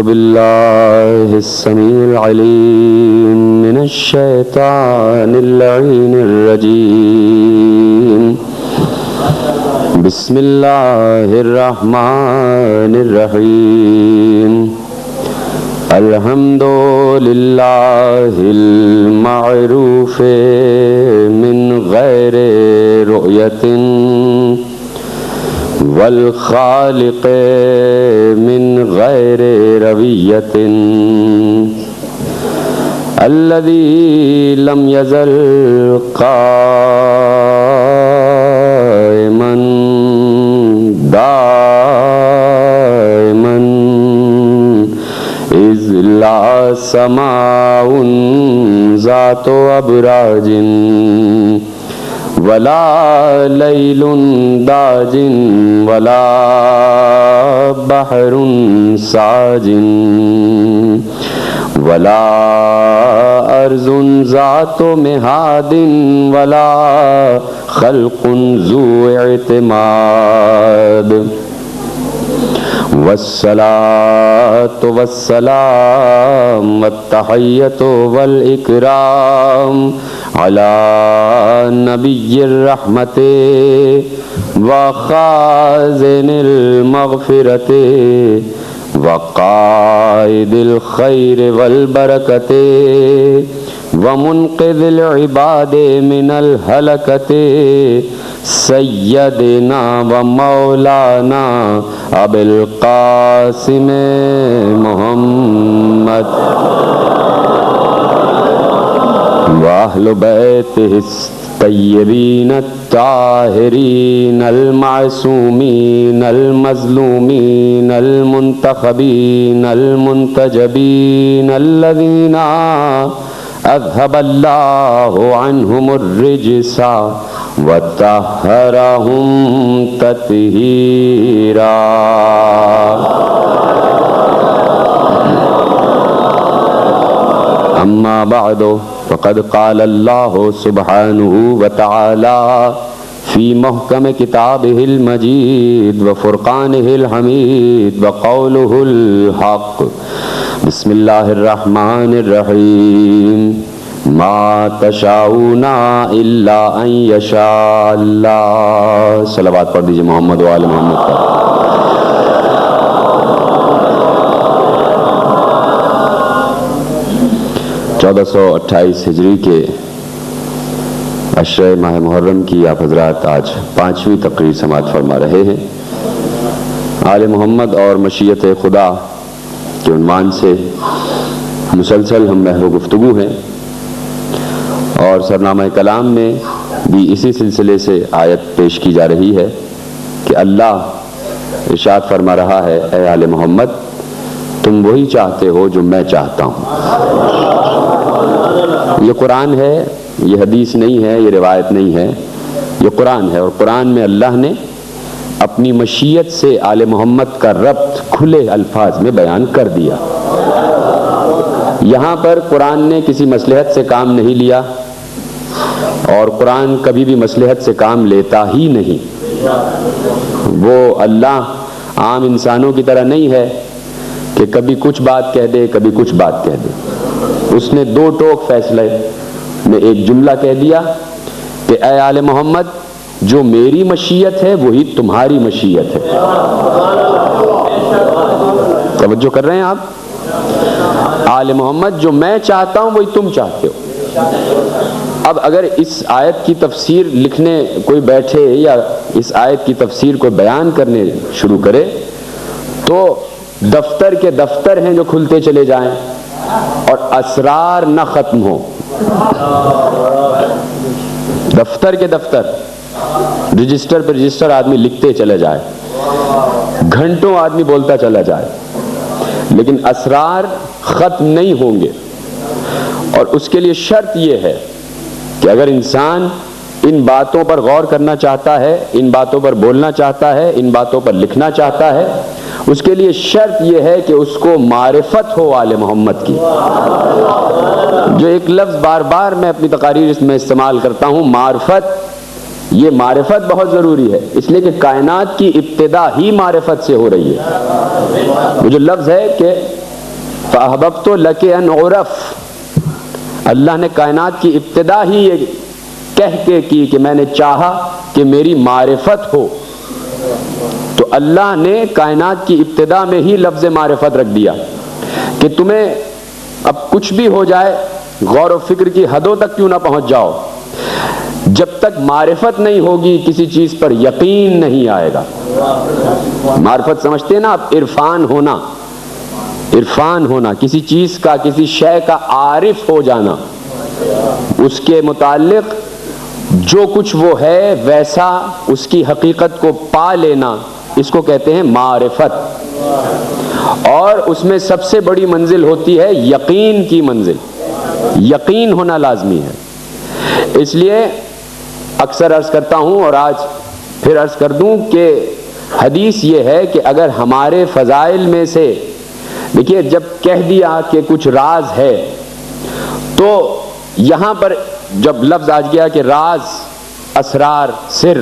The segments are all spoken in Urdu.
بالله السميع العليم من الشيطان اللعين الرجيم. بسم الله الرحمن الرحيم. الحمد لله المعروف من غير رؤية والخالق من غير روية الذي لم يزل قائما دائما إذ لا سماء ذات أبراج ولا ليل داج ولا بحر ساج ولا أرض ذات مهاد ولا خلق ذو اعتماد. والصلاة والسلام والتحية والإكرام على نبي الرحمة وخازن المغفرة وقائد الخير والبركة ومنقذ العباد من الهلكة سيدنا ومولانا أبي القاسم محمد وأهل بيته الطيبين الطاهرين المعصومين المظلومين المنتخبين المنتجبين الذين أذهب الله عنهم الرجس وطهرهم تطهيرا. أما بعد فقد قال الله سبحانه وتعالى في محكم كتابه المجيد وفرقانه الحميد وقوله الحق. بسم الله الرحمن الرحيم. ما تشاؤون الا ان يشاء الله. صلوات پڑھ دیجیے محمد و آل محمد پر. چودہ سو 28 ہجری کے عشرہ ماہ محرم کی آپ حضرات آج 5ویں تقریر سماعت فرما رہے ہیں. آل محمد اور مشیت خدا کے عنوان سے مسلسل ہم محو گفتگو ہیں اور سرنامہ کلام میں بھی اسی سلسلے سے آیت پیش کی جا رہی ہے کہ اللہ ارشاد فرما رہا ہے اے آل محمد تم وہی چاہتے ہو جو میں چاہتا ہوں. یہ قرآن ہے، یہ حدیث نہیں ہے، یہ روایت نہیں ہے، یہ قرآن ہے. اور قرآن میں اللہ نے اپنی مشیت سے آل محمد کا ربط کھلے الفاظ میں بیان کر دیا. یہاں پر قرآن نے کسی مصلحت سے کام نہیں لیا اور قرآن کبھی بھی مصلحت سے کام لیتا ہی نہیں. وہ اللہ عام انسانوں کی طرح نہیں ہے کہ کبھی کچھ بات کہہ دے کبھی کچھ بات کہہ دے. اس نے دو ٹوک فیصلے میں ایک جملہ کہہ دیا کہ اے آل محمد جو میری مشیت ہے وہی تمہاری مشیت ہے. توجہ کر رہے ہیں آپ؟ آل محمد جو میں چاہتا ہوں وہی تم چاہتے ہو. اب اگر اس آیت کی تفسیر لکھنے کوئی بیٹھے یا اس آیت کی تفسیر کو بیان کرنے شروع کرے تو دفتر کے دفتر ہیں جو کھلتے چلے جائیں اور اسرار نہ ختم ہو. دفتر کے دفتر رجسٹر پر رجسٹر آدمی لکھتے چلے جائے، گھنٹوں آدمی بولتا چلا جائے، لیکن اسرار ختم نہیں ہوں گے. اور اس کے لیے شرط یہ ہے کہ اگر انسان ان باتوں پر غور کرنا چاہتا ہے، ان باتوں پر بولنا چاہتا ہے، ان باتوں پر لکھنا چاہتا ہے، اس کے لیے شرط یہ ہے کہ اس کو معرفت ہو آل محمد کی. جو ایک لفظ بار بار میں اپنی تقاریر میں استعمال کرتا ہوں، معرفت، یہ معرفت بہت ضروری ہے، اس لیے کہ کائنات کی ابتدا ہی معرفت سے ہو رہی ہے. وہ جو لفظ ہے کہ فَأَحْبَبْتُ لَكَ أَنْ عُرَفْ، اللہ نے کائنات کی ابتدا ہی یہ کہہ کے کی کہ میں نے چاہا کہ میری معرفت ہو. تو اللہ نے کائنات کی ابتدا میں ہی لفظ معرفت رکھ دیا کہ تمہیں اب کچھ بھی ہو جائے غور و فکر کی حدوں تک کیوں نہ پہنچ جاؤ، جب تک معرفت نہیں ہوگی کسی چیز پر یقین نہیں آئے گا. معرفت سمجھتے ہیں نا آپ؟ عرفان ہونا، کسی چیز کا، کسی شے کا عارف ہو جانا، اس کے متعلق جو کچھ وہ ہے ویسا اس کی حقیقت کو پا لینا، اس کو کہتے ہیں معرفت. اور اس میں سب سے بڑی منزل ہوتی ہے یقین کی منزل. یقین ہونا لازمی ہے. اس لیے اکثر عرض کرتا ہوں اور آج پھر عرض کر دوں کہ حدیث یہ ہے کہ اگر ہمارے فضائل میں سے، دیکھیے جب کہہ دیا کہ کچھ راز ہے، تو یہاں پر جب لفظ آ گیا کہ راز، اسرار، سر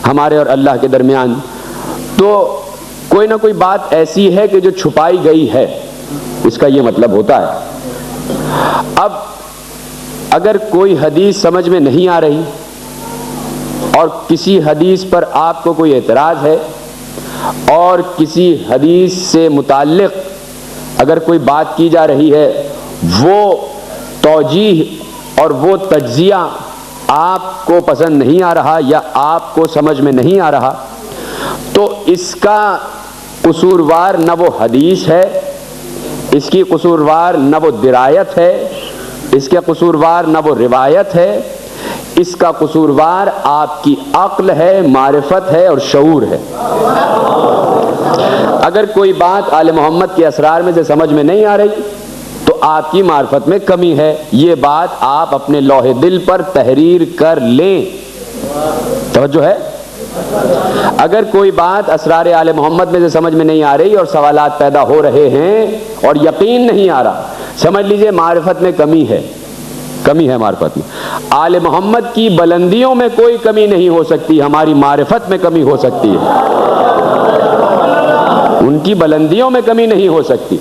ہمارے اور اللہ کے درمیان، تو کوئی نہ کوئی بات ایسی ہے کہ جو چھپائی گئی ہے، اس کا یہ مطلب ہوتا ہے. اب اگر کوئی حدیث سمجھ میں نہیں آ رہی اور کسی حدیث پر آپ کو کوئی اعتراض ہے، اور کسی حدیث سے متعلق اگر کوئی بات کی جا رہی ہے، وہ توجیہ اور وہ تجزیہ آپ کو پسند نہیں آ رہا یا آپ کو سمجھ میں نہیں آ رہا، تو اس کا قصوروار نہ وہ حدیث ہے، اس کی قصوروار نہ وہ درایت ہے، اس کے قصوروار نہ وہ روایت ہے، اس کا قصوروار آپ کی عقل ہے، معرفت ہے اور شعور ہے. اگر کوئی بات آل محمد کے اسرار میں سے سمجھ میں نہیں آ رہی تو آپ کی معرفت میں کمی ہے. یہ بات آپ اپنے لوح دل پر تحریر کر لیں. توجہ ہے؟ اگر کوئی بات اسرار آل محمد میں سے سمجھ میں نہیں آ رہی اور سوالات پیدا ہو رہے ہیں اور یقین نہیں آ رہا، سمجھ لیجئے معرفت میں کمی ہے معرفت میں. آل محمد کی بلندیوں میں کوئی کمی نہیں ہو سکتی، ہماری معرفت میں کمی ہو سکتی ہے. ان کی بلندیوں میں کمی نہیں ہو سکتی.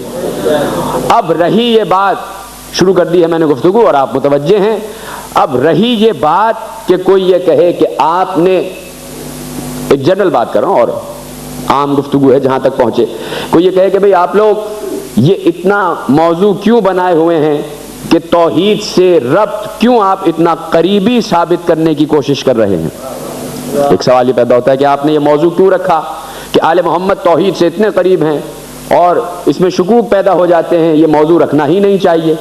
اب رہی یہ بات، شروع کر دی ہے میں نے گفتگو اور آپ متوجہ ہیں، اب رہی یہ بات کہ کوئی یہ کہے کہ آپ نے، ایک جنرل بات کر رہا ہوں اور عام گفتگو ہے جہاں تک پہنچے، کوئی یہ کہے کہ بھئی آپ لوگ یہ اتنا موضوع کیوں بنائے ہوئے ہیں کہ توحید سے ربط کیوں آپ اتنا قریبی ثابت کرنے کی کوشش کر رہے ہیں. ایک سوال یہ پیدا ہوتا ہے کہ آپ نے یہ موضوع کیوں رکھا کہ آل محمد توحید سے اتنے قریب ہیں اور اس میں شکوک پیدا ہو جاتے ہیں، یہ موضوع رکھنا ہی نہیں چاہیے.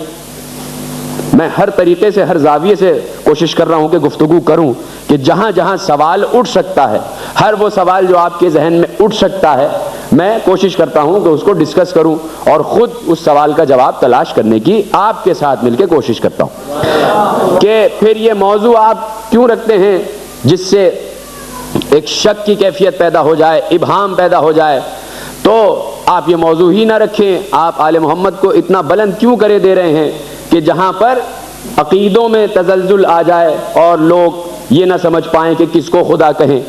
میں ہر طریقے سے، ہر زاویے سے کوشش کر رہا ہوں کہ گفتگو کروں کہ جہاں جہاں سوال اٹھ سکتا ہے، ہر وہ سوال جو آپ کے ذہن میں اٹھ سکتا ہے، میں کوشش کرتا ہوں کہ اس کو ڈسکس کروں اور خود اس سوال کا جواب تلاش کرنے کی آپ کے ساتھ مل کے کوشش کرتا ہوں. کہ پھر یہ موضوع آپ کیوں رکھتے ہیں جس سے ایک شک کی کیفیت پیدا ہو جائے، ابہام پیدا ہو جائے، تو آپ یہ موضوع ہی نہ رکھیں. آپ آل محمد کو اتنا بلند کیوں کرے دے رہے ہیں کہ جہاں پر عقیدوں میں تزلزل آ جائے اور لوگ یہ نہ سمجھ پائیں کہ کس کو خدا کہیں.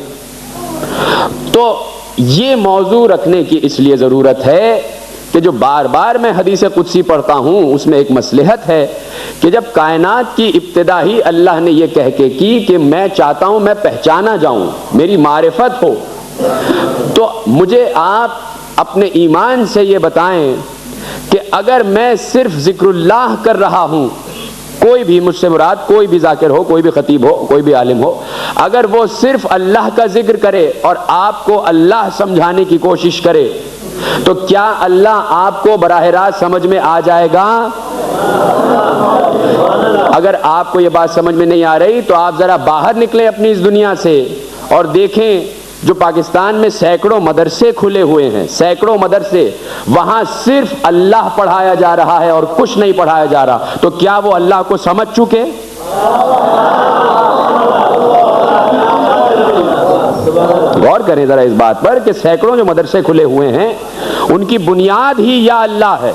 تو یہ موضوع رکھنے کی اس لیے ضرورت ہے کہ جو بار بار میں حدیث قدسی پڑھتا ہوں اس میں ایک مصلحت ہے کہ جب کائنات کی ابتدا ہی اللہ نے یہ کہہ کے کی کہ میں چاہتا ہوں میں پہچانا جاؤں، میری معرفت ہو، تو مجھے آپ اپنے ایمان سے یہ بتائیں کہ اگر میں صرف ذکر اللہ کر رہا ہوں، کوئی بھی مجھ سے مراد کوئی بھی ذاکر ہو، کوئی بھی خطیب ہو، کوئی بھی عالم ہو، اگر وہ صرف اللہ کا ذکر کرے اور آپ کو اللہ سمجھانے کی کوشش کرے تو کیا اللہ آپ کو براہ راست سمجھ میں آ جائے گا؟ اگر آپ کو یہ بات سمجھ میں نہیں آ رہی تو آپ ذرا باہر نکلیں اپنی اس دنیا سے اور دیکھیں جو پاکستان میں سینکڑوں مدرسے کھلے ہوئے ہیں، سینکڑوں مدرسے، وہاں صرف اللہ پڑھایا جا رہا ہے اور کچھ نہیں پڑھایا جا رہا، تو کیا وہ اللہ کو سمجھ چکے؟ غور کریں ذرا اس بات پر کہ سینکڑوں جو مدرسے کھلے ہوئے ہیں ان کی بنیاد ہی یا اللہ ہے،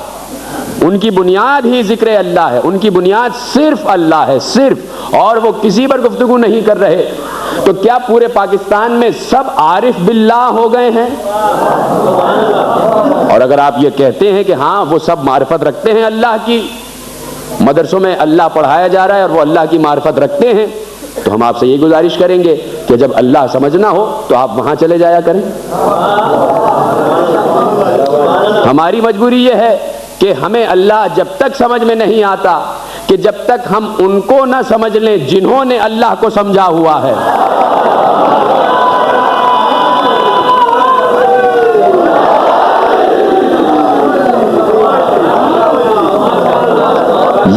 ان کی بنیاد ہی ذکر اللہ ہے، ان کی بنیاد صرف اللہ ہے، صرف، اور وہ کسی پر گفتگو نہیں کر رہے. تو کیا پورے پاکستان میں سب عارف باللہ ہو گئے ہیں؟ اور اگر آپ یہ کہتے ہیں کہ ہاں وہ سب معرفت رکھتے ہیں اللہ کی، مدرسوں میں اللہ پڑھایا جا رہا ہے اور وہ اللہ کی معرفت رکھتے ہیں، تو ہم آپ سے یہ گزارش کریں گے کہ جب اللہ سمجھنا ہو تو آپ وہاں چلے جایا کریں۔ ہماری مجبوری یہ ہے کہ ہمیں اللہ جب تک سمجھ میں نہیں آتا کہ جب تک ہم ان کو نہ سمجھ لیں جنہوں نے اللہ کو سمجھا ہوا ہے۔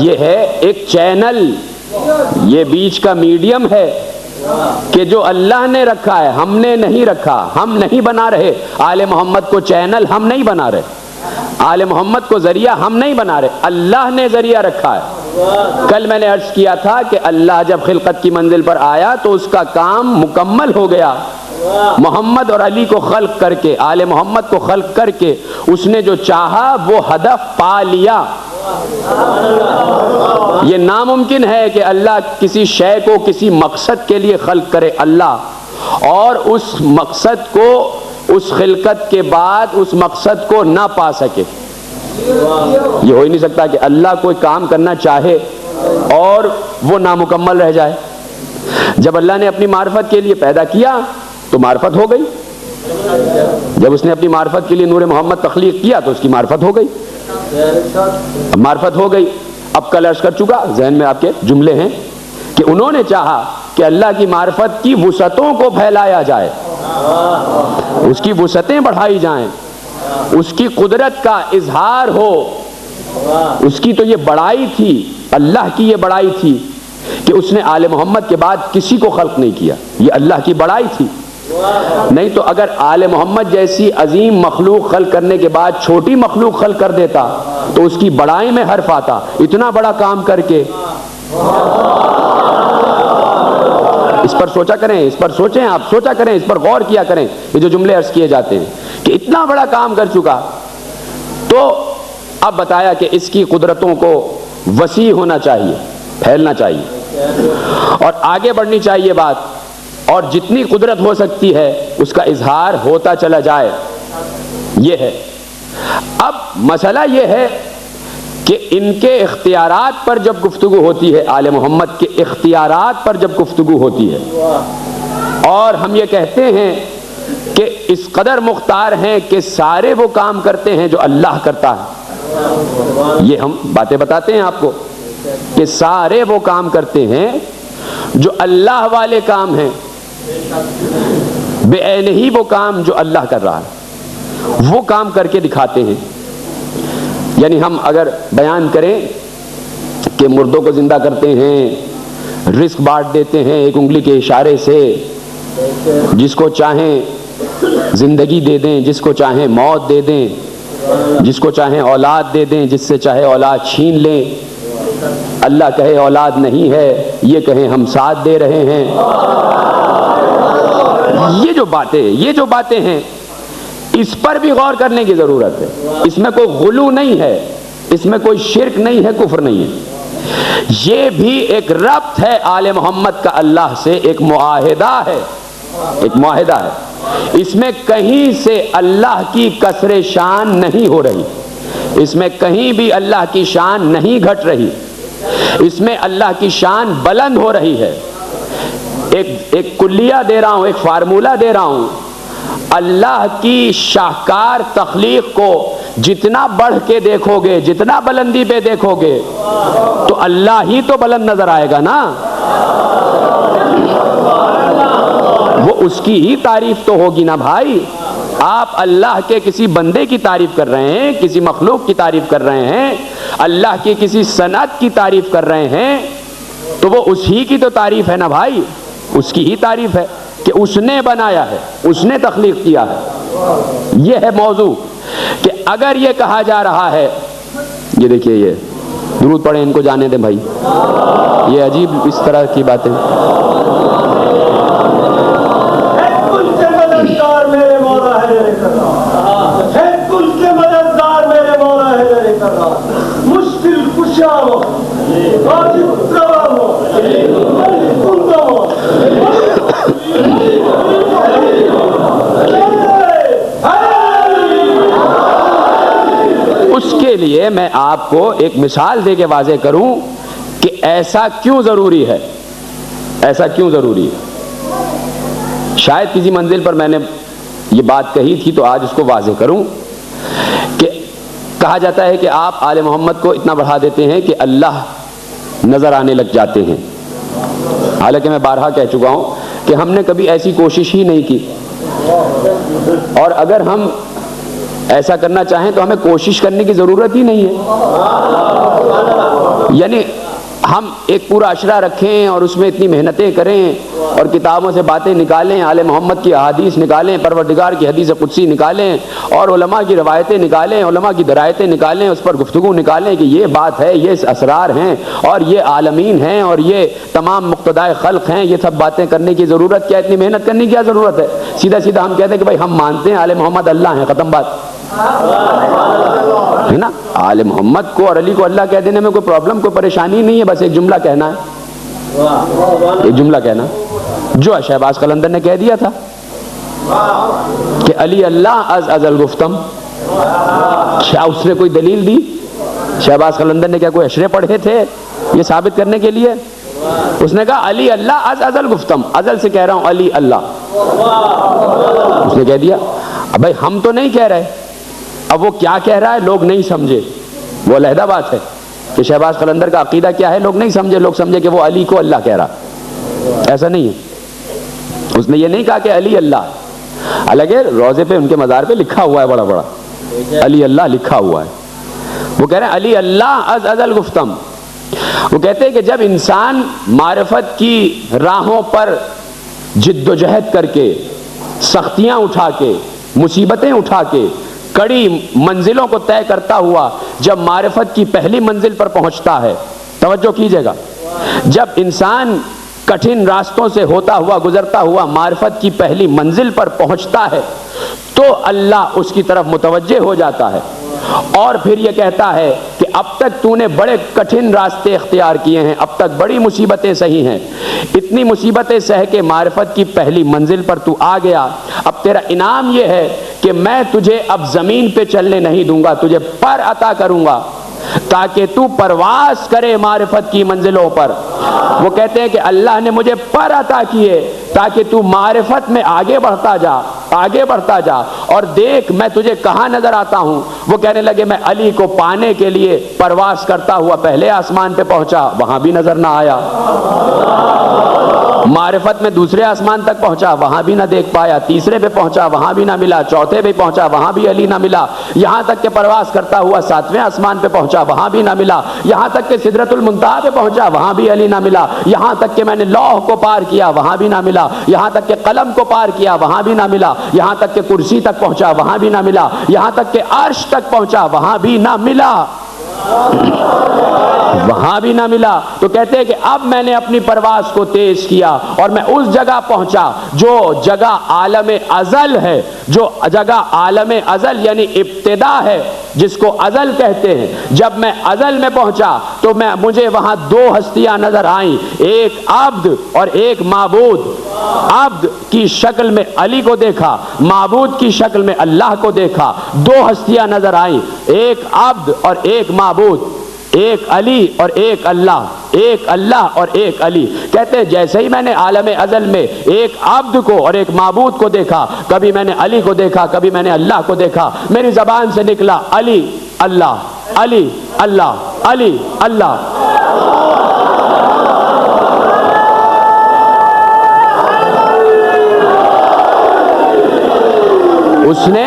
یہ ہے ایک چینل، یہ بیچ کا میڈیم ہے کہ جو اللہ نے رکھا ہے، ہم نے نہیں رکھا، ہم نہیں بنا رہے آل محمد کو چینل، ہم نہیں بنا رہے آل محمد کو ذریعہ، ہم نہیں بنا رہے، اللہ نے ذریعہ رکھا ہے۔ کل میں نے عرض کیا تھا کہ اللہ جب خلقت کی منزل پر آیا تو اس کا کام مکمل ہو گیا، محمد اور علی کو خلق کر کے، آل محمد کو خلق کر کے اس نے جو چاہا وہ ہدف پا لیا۔ یہ ناممکن ہے کہ اللہ کسی شے کو کسی مقصد کے لیے خلق کرے اللہ، اور اس مقصد کو اس خلقت کے بعد اس مقصد کو نہ پا سکے۔ یہ ہو ہی نہیں سکتا کہ اللہ کوئی کام کرنا چاہے اور وہ نامکمل رہ جائے۔ جب اللہ نے اپنی معرفت کے لیے پیدا کیا تو معرفت ہو گئی، جب اس نے اپنی معرفت کے لیے نور محمد تخلیق کیا تو اس کی معرفت ہو گئی، معرفت ہو گئی۔ اب کل عرض کر چکا، ذہن میں آپ کے جملے ہیں کہ انہوں نے چاہا کہ اللہ کی معرفت کی وسعتوں کو پھیلایا جائے، اس کی وسعتیں بڑھائی جائیں، اس کی قدرت کا اظہار ہو۔ اس کی تو یہ بڑائی تھی، اللہ کی یہ بڑائی تھی کہ اس نے آل محمد کے بعد کسی کو خلق نہیں کیا، یہ اللہ کی بڑائی تھی۔ نہیں تو اگر آل محمد جیسی عظیم مخلوق خلق کرنے کے بعد چھوٹی مخلوق خلق کر دیتا تو اس کی بڑائی میں حرف آتا، اتنا بڑا کام کر کے۔ اس پر سوچا کریں، اس پر سوچیں، آپ سوچا کریں، اس پر غور کیا کریں، یہ جو جملے عرض کیے جاتے ہیں کہ اتنا بڑا کام کر چکا، تو اب بتایا کہ اس کی قدرتوں کو وسیع ہونا چاہیے، پھیلنا چاہیے اور آگے بڑھنی چاہیے بات، اور جتنی قدرت ہو سکتی ہے اس کا اظہار ہوتا چلا جائے۔ یہ ہے۔ اب مسئلہ یہ ہے کہ ان کے اختیارات پر جب گفتگو ہوتی ہے، آل محمد کے اختیارات پر جب گفتگو ہوتی ہے، اور ہم یہ کہتے ہیں کہ اس قدر مختار ہیں کہ سارے وہ کام کرتے ہیں جو اللہ کرتا ہے، یہ ہم باتیں بتاتے ہیں آپ کو کہ سارے وہ کام کرتے ہیں جو اللہ والے کام ہیں، بے عین ہی وہ کام جو اللہ کر رہا ہے وہ کام کر کے دکھاتے ہیں۔ یعنی ہم اگر بیان کریں کہ مردوں کو زندہ کرتے ہیں، رزق بانٹ دیتے ہیں ایک انگلی کے اشارے سے، جس کو چاہیں زندگی دے دیں، جس کو چاہیں موت دے دیں، جس کو چاہیں اولاد دے دیں، جس سے چاہے اولاد چھین لیں، اللہ کہے اولاد نہیں ہے، یہ کہیں ہم ساتھ دے رہے ہیں، یہ جو باتیں ہیں اس پر بھی غور کرنے کی ضرورت ہے۔ اس میں کوئی غلو نہیں ہے، اس میں کوئی شرک نہیں ہے، کفر نہیں ہے، یہ بھی ایک ربط ہے آل محمد کا اللہ سے، ایک معاہدہ ہے، ایک معاہدہ ہے۔ اس میں کہیں سے اللہ کی کسر شان نہیں ہو رہی، اس میں کہیں بھی اللہ کی شان نہیں گھٹ رہی، اس میں اللہ کی شان بلند ہو رہی ہے۔ ایک کلیہ دے رہا ہوں، ایک فارمولہ دے رہا ہوں، اللہ کی شاہکار تخلیق کو جتنا بڑھ کے دیکھو گے، جتنا بلندی پہ دیکھو گے تو اللہ ہی تو بلند نظر آئے گا نا، وہ اس کی ہی تعریف تو ہوگی نا بھائی۔ آپ اللہ کے کسی بندے کی تعریف کر رہے ہیں، کسی مخلوق کی تعریف کر رہے ہیں، اللہ کی کسی صنعت کی تعریف کر رہے ہیں، تو وہ اس ہی کی تو تعریف ہے نا بھائی، اس کی ہی تعریف ہے کہ اس نے بنایا ہے، اس نے تخلیق کیا ہے۔ یہ ہے موضوع کہ اگر یہ کہا جا رہا ہے، یہ دیکھیے، یہ درود پڑھیں، ان کو جانے دیں بھائی، یہ عجیب اس طرح کی باتیں۔ لیے میں آپ کو ایک مثال دے کے واضح کروں کہ ایسا کیوں ضروری ہے، ایسا کیوں ضروری ہے۔ شاید کسی منزل پر میں نے یہ بات کہی تھی تو آج اس کو واضح کروں کہ کہا جاتا ہے کہ آپ آل محمد کو اتنا بڑھا دیتے ہیں کہ اللہ نظر آنے لگ جاتے ہیں، حالانکہ میں بارہا کہہ چکا ہوں کہ ہم نے کبھی ایسی کوشش ہی نہیں کی، اور اگر ہم ایسا کرنا چاہیں تو ہمیں کوشش کرنے کی ضرورت ہی نہیں ہے۔ یعنی ہم ایک پورا عشرہ رکھیں اور اس میں اتنی محنتیں کریں اور کتابوں سے باتیں نکالیں، آل محمد کی احادیث نکالیں، پروردگار کی حدیث قدسی نکالیں اور علماء کی روایتیں نکالیں، علماء کی درایتیں نکالیں، اس پر گفتگو نکالیں کہ یہ بات ہے، یہ اسرار ہیں اور یہ عالمین ہیں اور یہ تمام مقتدائے خلق ہیں، یہ سب باتیں کرنے کی ضرورت کیا، اتنی محنت کرنے کی کیا ضرورت ہے؟ سیدھا سیدھا ہم کہتے ہیں کہ بھائی ہم مانتے ہیں آل محمد اللہ ہیں، ختم بات ہے نا۔ آل محمد کو اور علی کو اللہ کہہ دینے میں کوئی پرابلم، کوئی پریشانی نہیں ہے، بس ایک جملہ کہنا ہے، ایک جملہ کہنا جو شہباز قلندر نے کہہ دیا تھا کہ علی اللہ از ازل گفتم۔ کیا اس نے کوئی دلیل دی؟ شہباز قلندر نے کیا کوئی اشرے پڑھے تھے یہ ثابت کرنے کے لیے؟ اس نے کہا علی اللہ از ازل گفتم، ازل سے کہہ رہا ہوں علی اللہ، اس نے کہہ دیا۔ اب بھائی ہم تو نہیں کہہ رہے، اب وہ کیا کہہ رہا ہے لوگ نہیں سمجھے، وہ علیحدہ بات ہے کہ شہباز قلندر کا عقیدہ کیا ہے لوگ نہیں سمجھے، لوگ سمجھے کہ وہ علی کو اللہ کہہ رہا، ایسا نہیں ہے۔ اس نے یہ نہیں کہا کہ علی اللہ، حالانکہ روضے پہ ان کے مزار پہ لکھا ہوا ہے بڑا بڑا علی اللہ لکھا ہوا ہے، وہ کہہ رہے ہیں علی اللہ از ازل گفتم۔ وہ کہتے ہیں کہ جب انسان معرفت کی راہوں پر جد و جہد کر کے، سختیاں اٹھا کے، مصیبتیں اٹھا کے، کڑی منزلوں کو طے کرتا ہوا جب معرفت کی پہلی منزل پر پہنچتا ہے، توجہ کیجئے گا، جب انسان کٹھن راستوں سے ہوتا ہوا گزرتا ہوا معرفت کی پہلی منزل پر پہنچتا ہے تو اللہ اس کی طرف متوجہ ہو جاتا ہے اور پھر یہ کہتا ہے کہ اب تک تو نے بڑے کٹھن راستے اختیار کیے ہیں، اب تک بڑی مصیبتیں سہی ہیں، اتنی مصیبتیں سہ کے معرفت کی پہلی منزل پر تو آ گیا، اب تیرا انعام یہ ہے کہ میں تجھے اب زمین پہ چلنے نہیں دوں گا، تجھے پر عطا کروں گا تاکہ تو پرواز کرے معرفت کی منزلوں پر۔ وہ کہتے ہیں کہ اللہ نے مجھے پر عطا کیے تاکہ تو معرفت میں آگے بڑھتا جا، آگے بڑھتا جا، اور دیکھ میں تجھے کہاں نظر آتا ہوں۔ وہ کہنے لگے میں علی کو پانے کے لیے پرواز کرتا ہوا پہلے آسمان پہ پہنچا، وہاں بھی نظر نہ آیا، معرفت میں دوسرے آسمان تک پہنچا، وہاں بھی نہ دیکھ پایا، تیسرے پہ پہنچا، وہاں بھی نہ ملا، چوتھے پہ پہنچا، وہاں بھی علی نہ ملا، یہاں تک کہ پرواز کرتا ہوا ساتویں آسمان پہ پہنچا، وہاں بھی نہ ملا، یہاں تک کہ سدرۃ المنتہا پہ پہنچا، وہاں بھی علی نہ ملا، یہاں تک کہ میں نے لوح کو پار کیا، وہاں بھی نہ ملا، یہاں تک کہ قلم کو پار کیا، وہاں بھی نہ ملا، یہاں تک کہ کرسی تک پہنچا، وہاں بھی نہ ملا، یہاں تک کہ عرش تک پہنچا، وہاں بھی نہ ملا، وہاں بھی نہ ملا۔ تو کہتے ہیں کہ اب میں نے اپنی پرواز کو تیز کیا اور میں اس جگہ پہنچا جو جگہ عالم ازل ہے، جو جگہ عالم ازل یعنی ابتدا ہے، جس کو ازل کہتے ہیں۔ جب میں ازل میں پہنچا تو مجھے وہاں دو ہستیاں نظر آئیں، ایک عبد اور ایک معبود۔ عبد کی شکل میں علی کو دیکھا، معبود کی شکل میں اللہ کو دیکھا، دو ہستیاں نظر آئیں، ایک عبد اور ایک معبود، ایک علی اور ایک اللہ، ایک اللہ اور ایک علی۔ کہتے ہیں جیسے ہی میں نے عالم ازل میں ایک عبد کو اور ایک معبود کو دیکھا، کبھی میں نے علی کو دیکھا، کبھی میں نے اللہ کو دیکھا، میری زبان سے نکلا علی اللہ، علی اللہ، علی اللہ۔ اس نے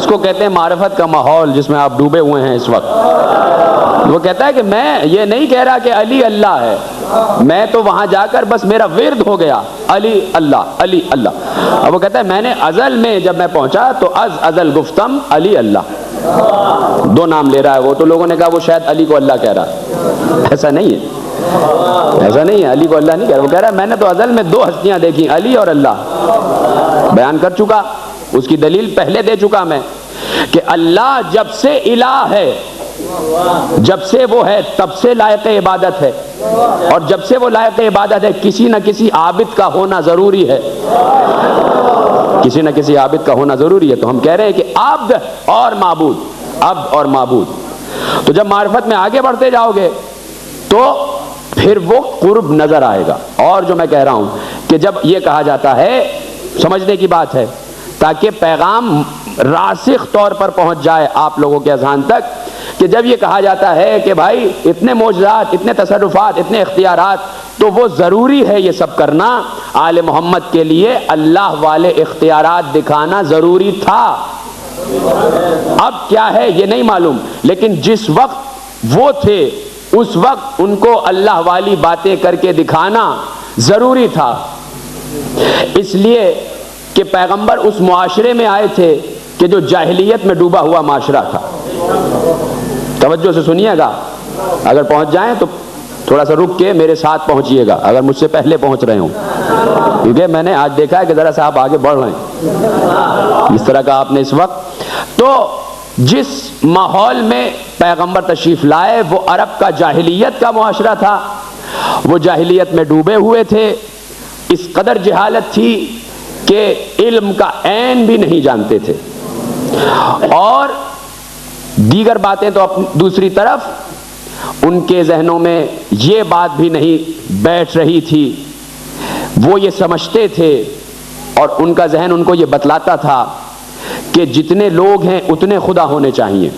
اس کو کہتے ہیں معرفت کا ماحول جس میں آپ ڈوبے ہوئے ہیں اس وقت. وہ کہتا ہے کہ میں یہ نہیں کہہ رہا کہ علی اللہ ہے, میں تو وہاں جا کر بس میرا ورد ہو گیا علی اللہ علی اللہ. اب وہ کہتا ہے میں نے ازل میں جب میں پہنچا تو ازل گفتم علی اللہ. دو نام لے رہا ہے وہ, تو لوگوں نے کہا وہ شاید علی کو اللہ کہہ رہا ہے. ایسا نہیں ہے, ایسا نہیں ہے, علی کو اللہ نہیں کہہ رہا. وہ کہہ رہا ہے میں نے تو ازل میں دو ہستیاں دیکھی, علی اور اللہ. بیان کر چکا, اس کی دلیل پہلے دے چکا میں کہ اللہ جب سے الہ ہے, جب سے وہ ہے تب سے لائق عبادت ہے, اور جب سے وہ لائق عبادت ہے کسی نہ کسی عابد کا ہونا ضروری ہے, کسی نہ کسی عابد کا ہونا ضروری ہے. تو ہم کہہ رہے ہیں کہ عبد اور معبود, عبد اور معبود. تو جب معرفت میں آگے بڑھتے جاؤ گے تو پھر وہ قرب نظر آئے گا. اور جو میں کہہ رہا ہوں کہ جب یہ کہا جاتا ہے, سمجھنے کی بات ہے تاکہ پیغام راسخ طور پر پہنچ جائے آپ لوگوں کے اذہان تک, کہ جب یہ کہا جاتا ہے کہ بھائی اتنے معجزات, اتنے تصرفات, اتنے اختیارات, تو وہ ضروری ہے یہ سب کرنا. آل محمد کے لیے اللہ والے اختیارات دکھانا ضروری تھا. اب کیا ہے یہ نہیں معلوم, لیکن جس وقت وہ تھے اس وقت ان کو اللہ والی باتیں کر کے دکھانا ضروری تھا. اس لیے کہ پیغمبر اس معاشرے میں آئے تھے کہ جو جاہلیت میں ڈوبا ہوا معاشرہ تھا. توجہ سے سنیے گا, اگر پہنچ جائیں تو تھوڑا سا رک کے میرے ساتھ پہنچیے گا اگر مجھ سے پہلے پہنچ رہے ہوں, کیونکہ میں نے آج دیکھا ہے کہ ذرا سا آپ آگے بڑھ رہے ہیں اس طرح کا آپ نے اس وقت. تو جس ماحول میں پیغمبر تشریف لائے وہ عرب کا جاہلیت کا معاشرہ تھا, وہ جاہلیت میں ڈوبے ہوئے تھے. اس قدر جہالت تھی کہ علم کا عین بھی نہیں جانتے تھے, اور دیگر باتیں تو دوسری طرف ان کے ذہنوں میں یہ بات بھی نہیں بیٹھ رہی تھی. وہ یہ سمجھتے تھے اور ان کا ذہن ان کو یہ بتلاتا تھا کہ جتنے لوگ ہیں اتنے خدا ہونے چاہیے.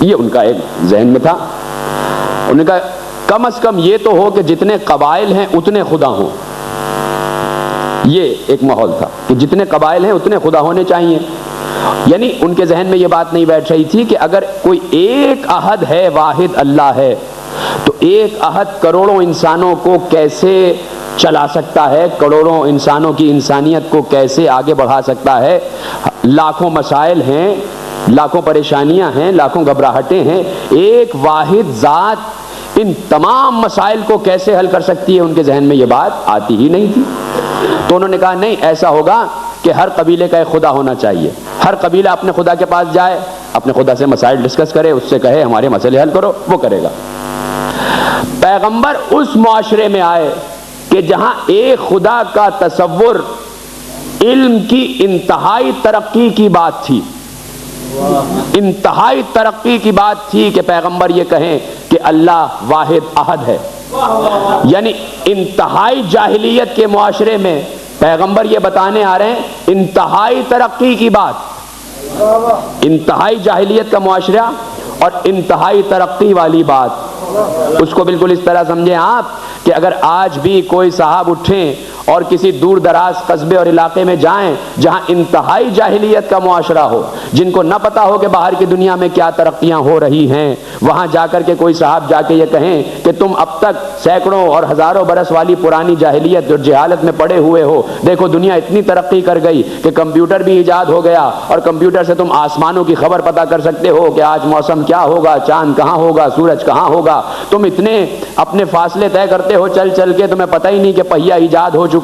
یہ ان کا ایک ذہن میں تھا. انہوں نے کہا کم از کم یہ تو ہو کہ جتنے قبائل ہیں اتنے خدا ہوں. یہ ایک ماحول تھا کہ جتنے قبائل ہیں اتنے خدا ہونے چاہیے. یعنی ان کے ذہن میں یہ بات نہیں بیٹھ رہی تھی کہ اگر کوئی ایک احد ہے, واحد اللہ ہے, تو ایک احد کروڑوں انسانوں کو کیسے چلا سکتا ہے, کروڑوں انسانوں کی انسانیت کو کیسے آگے بڑھا سکتا ہے. لاکھوں مسائل ہیں, لاکھوں پریشانیاں ہیں, لاکھوں گھبراہٹیں ہیں, ایک واحد ذات ان تمام مسائل کو کیسے حل کر سکتی ہے. ان کے ذہن میں یہ بات آتی ہی نہیں تھی. تو انہوں نے کہا نہیں, ایسا ہوگا کہ ہر قبیلے کا ایک خدا ہونا چاہیے. ہر قبیلہ اپنے خدا کے پاس جائے, اپنے خدا سے مسائل ڈسکس کرے, اس سے کہے ہمارے مسئلے حل کرو, وہ کرے گا. پیغمبر اس معاشرے میں آئے کہ جہاں ایک خدا کا تصور علم کی انتہائی ترقی کی بات تھی. انتہائی ترقی کی بات تھی کہ پیغمبر یہ کہیں کہ اللہ واحد احد ہے. یعنی انتہائی جاہلیت کے معاشرے میں پیغمبر یہ بتانے آ رہے ہیں انتہائی ترقی کی بات. انتہائی جاہلیت کا معاشرہ اور انتہائی ترقی والی بات, اس کو بالکل اس طرح سمجھیں آپ کہ اگر آج بھی کوئی صاحب اٹھیں اور کسی دور دراز قصبے اور علاقے میں جائیں جہاں انتہائی جاہلیت کا معاشرہ ہو, جن کو نہ پتا ہو کہ باہر کی دنیا میں کیا ترقیاں ہو رہی ہیں, وہاں جا کر کے کوئی صاحب جا کے یہ کہیں کہ تم اب تک سینکڑوں اور ہزاروں برس والی پرانی جاہلیت اور جہالت میں پڑے ہوئے ہو, دیکھو دنیا اتنی ترقی کر گئی کہ کمپیوٹر بھی ایجاد ہو گیا, اور کمپیوٹر سے تم آسمانوں کی خبر پتا کر سکتے ہو کہ آج موسم کیا ہوگا, چاند کہاں ہوگا, سورج کہاں ہوگا. تم اتنے اپنے فاصلے طے کرتے ہو چل چل کے, تمہیں پتہ ہی نہیں کہ پہیہ ایجاد ہو چکا,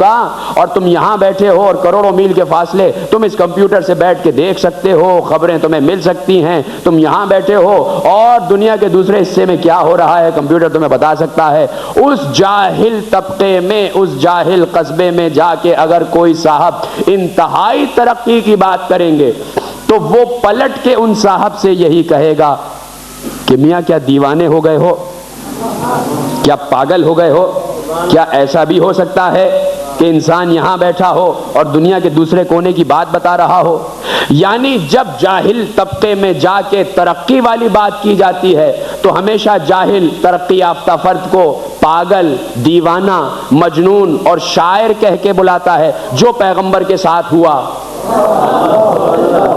اور تم یہاں بیٹھے ہو اور کروڑوں میل کے فاصلے تم اس کمپیوٹر سے بیٹھ کے دیکھ سکتے ہو, خبریں تمہیں مل سکتی ہیں. تم یہاں بیٹھے ہو اور دنیا کے دوسرے حصے میں کیا ہو رہا ہے کمپیوٹر تمہیں بتا سکتا ہے. اس جاہل طبقے میں, اس جاہل قصبے میں جا کے اگر کوئی صاحب انتہائی ترقی کی بات کریں گے تو وہ پلٹ کے ان صاحب سے یہی کہے گا کہ میاں کیا دیوانے ہو گئے ہو, کیا پاگل ہو گئے ہو, کیا ایسا بھی ہو سکتا ہے کہ انسان یہاں بیٹھا ہو اور دنیا کے دوسرے کونے کی بات بتا رہا ہو. یعنی جب جاہل طبقے میں جا کے ترقی والی بات کی جاتی ہے تو ہمیشہ جاہل ترقی یافتہ فرد کو پاگل, دیوانہ, مجنون اور شاعر کہہ کے بلاتا ہے, جو پیغمبر کے ساتھ ہوا.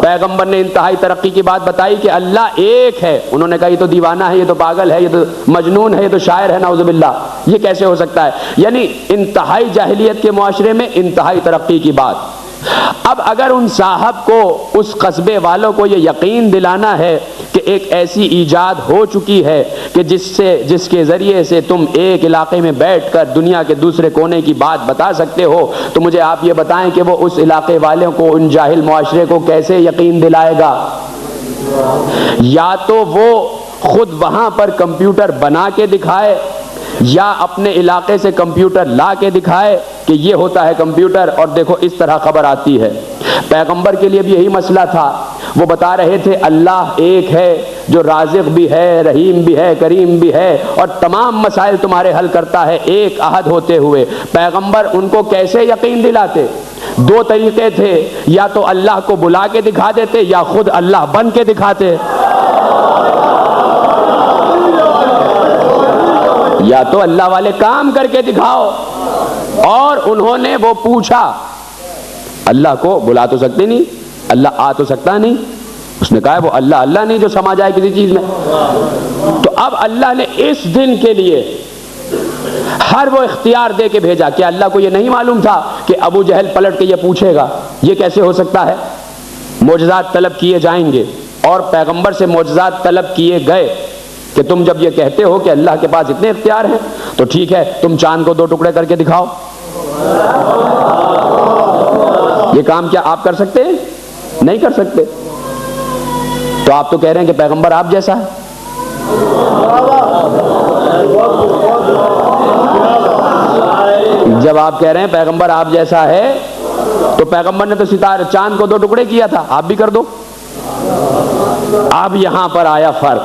پیغمبر نے انتہائی ترقی کی بات بتائی کہ اللہ ایک ہے، انہوں نے کہا یہ تو دیوانہ ہے، یہ تو پاگل ہے، یہ تو مجنون ہے، یہ تو شاعر ہے، نعوذ باللہ، یہ کیسے ہو سکتا ہے؟ یعنی انتہائی جاہلیت کے معاشرے میں انتہائی ترقی کی بات۔ اب اگر ان صاحب کو، اس قصبے والوں کو یہ یقین دلانا ہے کہ ایک ایسی ایجاد ہو چکی ہے کہ جس کے ذریعے سے تم ایک علاقے میں بیٹھ کر دنیا کے دوسرے کونے کی بات بتا سکتے ہو، تو مجھے آپ یہ بتائیں کہ وہ اس علاقے والوں کو، ان جاہل معاشرے کو کیسے یقین دلائے گا؟ یا تو وہ خود وہاں پر کمپیوٹر بنا کے دکھائے، یا اپنے علاقے سے کمپیوٹر لا کے دکھائے کہ یہ ہوتا ہے کمپیوٹر اور دیکھو اس طرح خبر آتی ہے۔ پیغمبر کے لیے بھی یہی مسئلہ تھا، وہ بتا رہے تھے اللہ ایک ہے جو رازق بھی ہے، رحیم بھی ہے، کریم بھی ہے، اور تمام مسائل تمہارے حل کرتا ہے ایک عہد ہوتے ہوئے۔ پیغمبر ان کو کیسے یقین دلاتے؟ دو طریقے تھے، یا تو اللہ کو بلا کے دکھا دیتے یا خود اللہ بن کے دکھاتے۔ یا تو اللہ والے کام کر کے دکھاؤ، اور انہوں نے وہ پوچھا، اللہ کو بلا تو سکتے نہیں، اللہ آ تو سکتا نہیں، اس نے کہا وہ اللہ نہیں جو سما جائے کسی چیز میں۔ تو اب اللہ نے اس دن کے لیے ہر وہ اختیار دے کے بھیجا کہ اللہ کو یہ نہیں معلوم تھا کہ ابو جہل پلٹ کے یہ پوچھے گا، یہ کیسے ہو سکتا ہے؟ معجزات طلب کیے جائیں گے، اور پیغمبر سے معجزات طلب کیے گئے کہ تم جب یہ کہتے ہو کہ اللہ کے پاس اتنے اختیار ہیں تو ٹھیک ہے، تم چاند کو 2 ٹکڑے کر کے دکھاؤ۔ یہ کام کیا آپ کر سکتے ہیں؟ نہیں کر سکتے۔ تو آپ تو کہہ رہے ہیں کہ پیغمبر آپ جیسا ہے۔ جب آپ کہہ رہے ہیں پیغمبر آپ جیسا ہے، تو پیغمبر نے تو چاند کو 2 ٹکڑے کیا تھا، آپ بھی کر دو۔ اب یہاں پر آیا فرق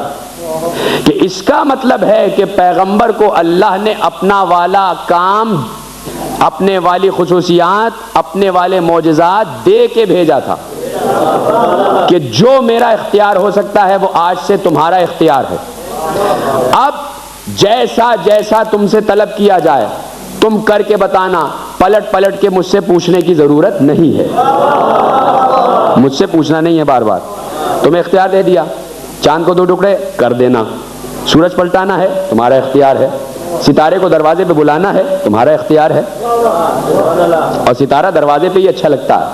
کہ اس کا مطلب ہے کہ پیغمبر کو اللہ نے اپنا والا کام، اپنے والی خصوصیات، اپنے والے معجزات دے کے بھیجا تھا کہ جو میرا اختیار ہو سکتا ہے وہ آج سے تمہارا اختیار ہے۔ اب جیسا جیسا تم سے طلب کیا جائے تم کر کے بتانا، پلٹ کے مجھ سے پوچھنے کی ضرورت نہیں ہے، مجھ سے پوچھنا نہیں ہے بار بار۔ تمہیں اختیار دے دیا، چاند کو 2 ٹکڑے کر دینا، سورج پلٹانا ہے تمہارا اختیار ہے، ستارے کو دروازے پہ بلانا ہے تمہارا اختیار ہے، اور ستارہ دروازے پہ ہی اچھا لگتا ہے۔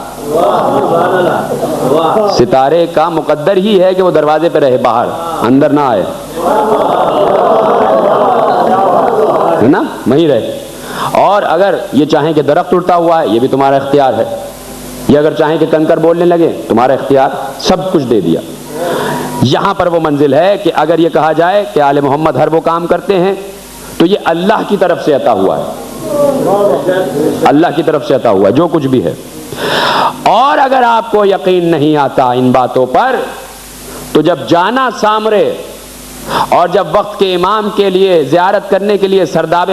ستارے کا مقدر ہی ہے کہ وہ دروازے پہ رہے، باہر اندر نہ آئے، ہے نا، وہیں رہے۔ اور اگر یہ چاہیں کہ درخت اڑتا ہوا ہے یہ بھی تمہارا اختیار ہے، یا اگر چاہیں کہ کنکر بولنے لگے تمہارا اختیار، سب کچھ دے دیا۔ یہاں پر وہ منزل ہے کہ اگر یہ کہا جائے کہ آل محمد ہر وہ کام کرتے ہیں تو یہ اللہ کی طرف سے عطا ہوا ہے، اللہ کی طرف سے عطا ہوا ہے جو کچھ بھی ہے۔ اور اگر آپ کو یقین نہیں آتا ان باتوں پر، تو جب جانا سامرے اور جب وقت کے امام کے لیے زیارت کرنے کے لیے سرداب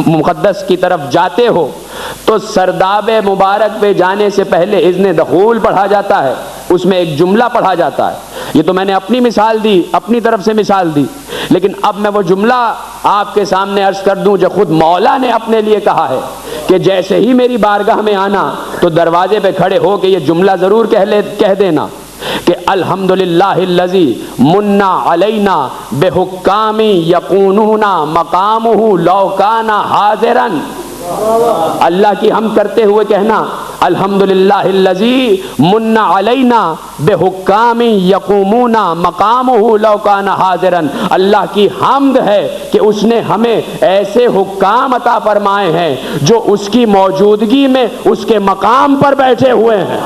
مقدس کی طرف جاتے ہو تو سرداب مبارک پہ جانے سے پہلے اذن دخول پڑھا جاتا ہے، اس میں ایک جملہ پڑھا جاتا ہے۔ یہ تو میں نے اپنی مثال دی، اپنی طرف سے مثال دی، لیکن اب میں وہ جملہ آپ کے سامنے عرض کر دوں جو خود مولا نے اپنے لیے کہا ہے کہ جیسے ہی میری بارگاہ میں آنا تو دروازے پہ کھڑے ہو کے یہ جملہ ضرور کہہ دینا کہ الحمدللہ الذی منا علینا بحکام یقونون مقامہ لو کان حاضرا۔ اللہ کی حمد کرتے ہوئے کہنا الحمدللہ الذی من علینا بحکام یقومون مقامہ لو کان حاضرا۔ اللہ کی حمد ہے کہ اس نے ہمیں ایسے حکام عطا فرمائے ہیں جو اس کی موجودگی میں اس کے مقام پر بیٹھے ہوئے ہیں۔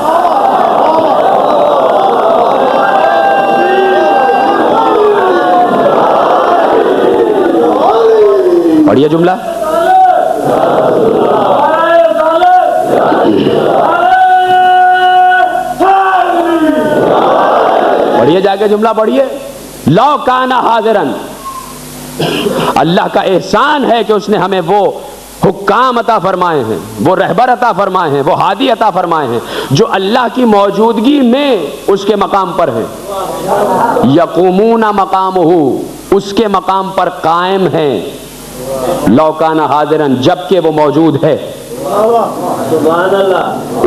پڑھیے جملہ، پڑھیے جا کے جملہ پڑھیے، لو کان حاضرن۔ اللہ کا احسان ہے کہ اس نے ہمیں وہ حکام عطا فرمائے ہیں، وہ رہبر عطا فرمائے ہیں، وہ ہادی عطا فرمائے ہیں جو اللہ کی موجودگی میں اس کے مقام پر ہیں۔ یقومون مقامہ، اس کے مقام پر قائم ہیں، لو کان حاضرن، جبکہ وہ موجود ہے،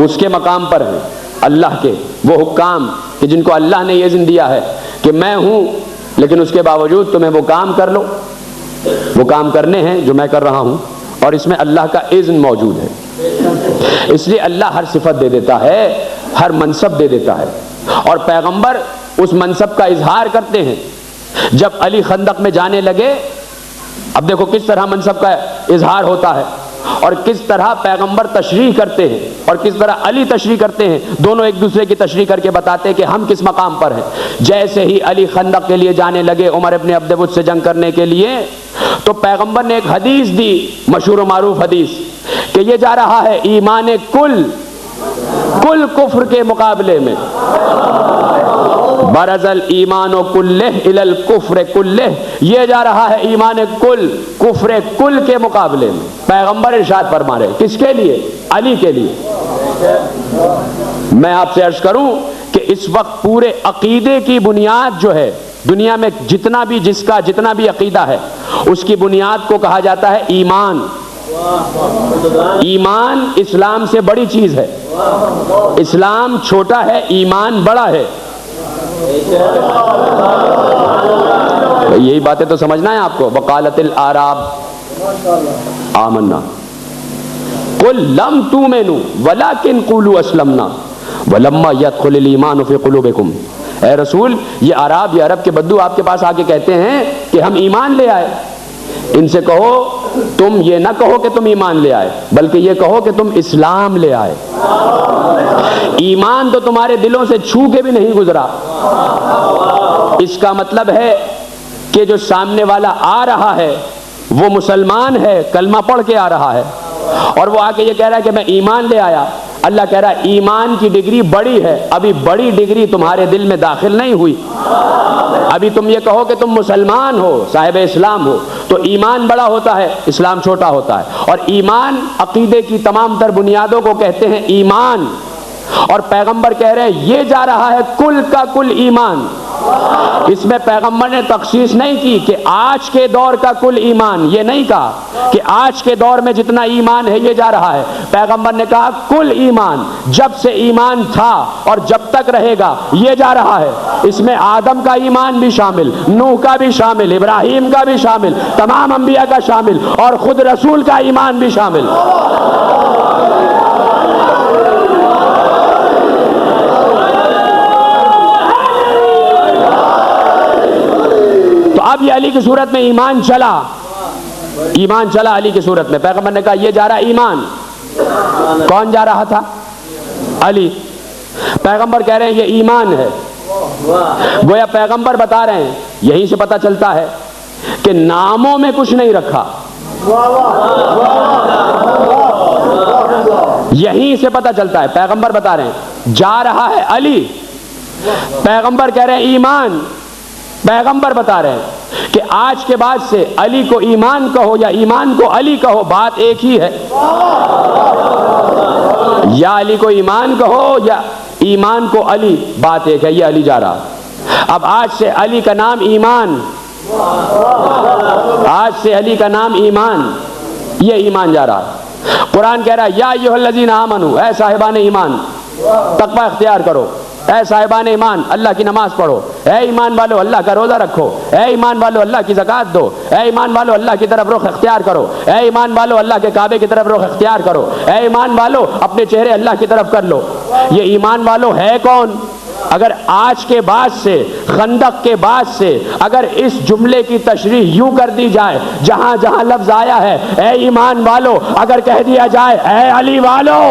اس کے مقام پر ہے۔ اللہ کے وہ حکام کہ جن کو اللہ نے یہ اذن دیا ہے کہ میں ہوں لیکن اس کے باوجود تمہیں وہ کام کر لو، وہ کام کرنے ہیں جو میں کر رہا ہوں، اور اس میں اللہ کا اذن موجود ہے۔ اس لیے اللہ ہر صفت دے دیتا ہے، ہر منصب دے دیتا ہے، اور پیغمبر اس منصب کا اظہار کرتے ہیں۔ جب علی خندق میں جانے لگے، اب دیکھو کس طرح منصب کا اظہار ہوتا ہے اور کس طرح پیغمبر تشریح کرتے ہیں اور کس طرح علی تشریح کرتے ہیں، دونوں ایک دوسرے کی تشریح کر کے بتاتے ہیں کہ ہم کس مقام پر ہیں۔ جیسے ہی علی خندق کے لیے جانے لگے عمر ابن عبد ود سے جنگ کرنے کے لیے، تو پیغمبر نے ایک حدیث دی، مشہور و معروف حدیث، کہ یہ جا رہا ہے ایمان کل کفر کے مقابلے میں، برز الایمان کلہ الی الکفر کلہ، یہ جا رہا ہے ایمان کل کفر کل کے مقابلے میں۔ پیغمبر ارشاد فرما رہے، کس کے لیے؟ علی کے لیے۔ میں آپ سے عرض کروں کہ اس وقت پورے عقیدے کی بنیاد جو ہے دنیا میں جتنا بھی عقیدہ ہے، اس کی بنیاد کو کہا جاتا ہے ایمان۔ ایمان اسلام سے بڑی چیز ہے، اسلام چھوٹا ہے، ایمان بڑا ہے۔ یہی باتیں تو سمجھنا ہے آپ کو۔ وقالت الاعراب آمنا قل لم تؤمنوا ولکن قولوا اسلمنا ولما يدخل الایمان فی قلوبکم۔ اے رسول، یہ عرب کے بدو آپ کے پاس آ کے کہتے ہیں کہ ہم ایمان لے آئے، ان سے کہو تم یہ نہ کہو کہ تم ایمان لے آئے، بلکہ یہ کہو کہ تم اسلام لے آئے۔ ایمان تو تمہارے دلوں سے چھو کے بھی نہیں گزرا۔ اس کا مطلب ہے کہ جو سامنے والا آ رہا ہے وہ مسلمان ہے، کلمہ پڑھ کے آ رہا ہے، اور وہ آ کے یہ کہہ رہا ہے کہ میں ایمان لے آیا۔ اللہ کہہ رہا ہے ایمان کی ڈگری بڑی ہے، ابھی بڑی ڈگری تمہارے دل میں داخل نہیں ہوئی۔ ابھی تم یہ کہو کہ تم مسلمان ہو، صاحب اسلام ہو، تو ایمان بڑا ہوتا ہے، اسلام چھوٹا ہوتا ہے۔ اور ایمان عقیدے کی تمام تر بنیادوں کو کہتے ہیں ایمان، اور پیغمبر کہہ رہے ہیں یہ جا رہا ہے کل کا کل ایمان۔ اس میں پیغمبر نے تخصیص نہیں کی کہ آج کے دور کا کل ایمان، یہ نہیں کہا کہ آج کے دور میں جتنا ایمان ہے یہ جا رہا ہے۔ پیغمبر نے کہا کل ایمان، جب سے ایمان تھا اور جب تک رہے گا یہ جا رہا ہے۔ اس میں آدم کا ایمان بھی شامل، نوح کا بھی شامل، ابراہیم کا بھی شامل، تمام انبیاء کا شامل، اور خود رسول کا ایمان بھی شامل۔ اب یہ علی کی صورت میں ایمان چلا علی کی صورت میں۔ پیغمبر نے کہا یہ جا رہا ایمان۔ کون جا رہا تھا؟ علی۔ پیغمبر کہہ رہے ہیں یہ ایمان ہے۔ گویا پیغمبر بتا رہے ہیں، یہیں سے پتہ چلتا ہے کہ ناموں میں کچھ نہیں رکھا، یہیں سے پتہ چلتا ہے۔ پیغمبر بتا رہے ہیں جا رہا ہے علی، پیغمبر کہہ رہے ہیں ایمان۔ پیغمبر بتا رہے ہیں کہ آج کے بعد سے علی کو ایمان کہو یا ایمان کو علی کہو، بات ایک ہی ہے۔ یا علی کو ایمان کہو یا ایمان کو علی، بات ایک ہے، یہ علی جا رہا۔ اب آج سے علی کا نام ایمان، آج سے علی کا نام ایمان، یہ ایمان جا رہا۔ قرآن کہہ رہا ہے یا ایھا الذین آمنوا، اے صاحبان ایمان تقوی اختیار کرو، اے صاحبان ایمان اللہ کی نماز پڑھو، اے ایمان والو اللہ کا روزہ رکھو، اے ایمان والو اللہ کی زکوٰۃ دو، اے ایمان والو اللہ کی طرف رخ اختیار کرو، اے ایمان والو اللہ کے کعبے کی طرف رخ اختیار کرو، اے ایمان والو اپنے چہرے اللہ کی طرف کر لو۔ یہ ایمان والو ہے کون؟ اگر آج کے بعد سے، خندق کے بعد سے، اگر اس جملے کی تشریح یوں کر دی جائے، جہاں جہاں لفظ آیا ہے اے ایمان والو، اگر کہہ دیا جائے اے علی والو،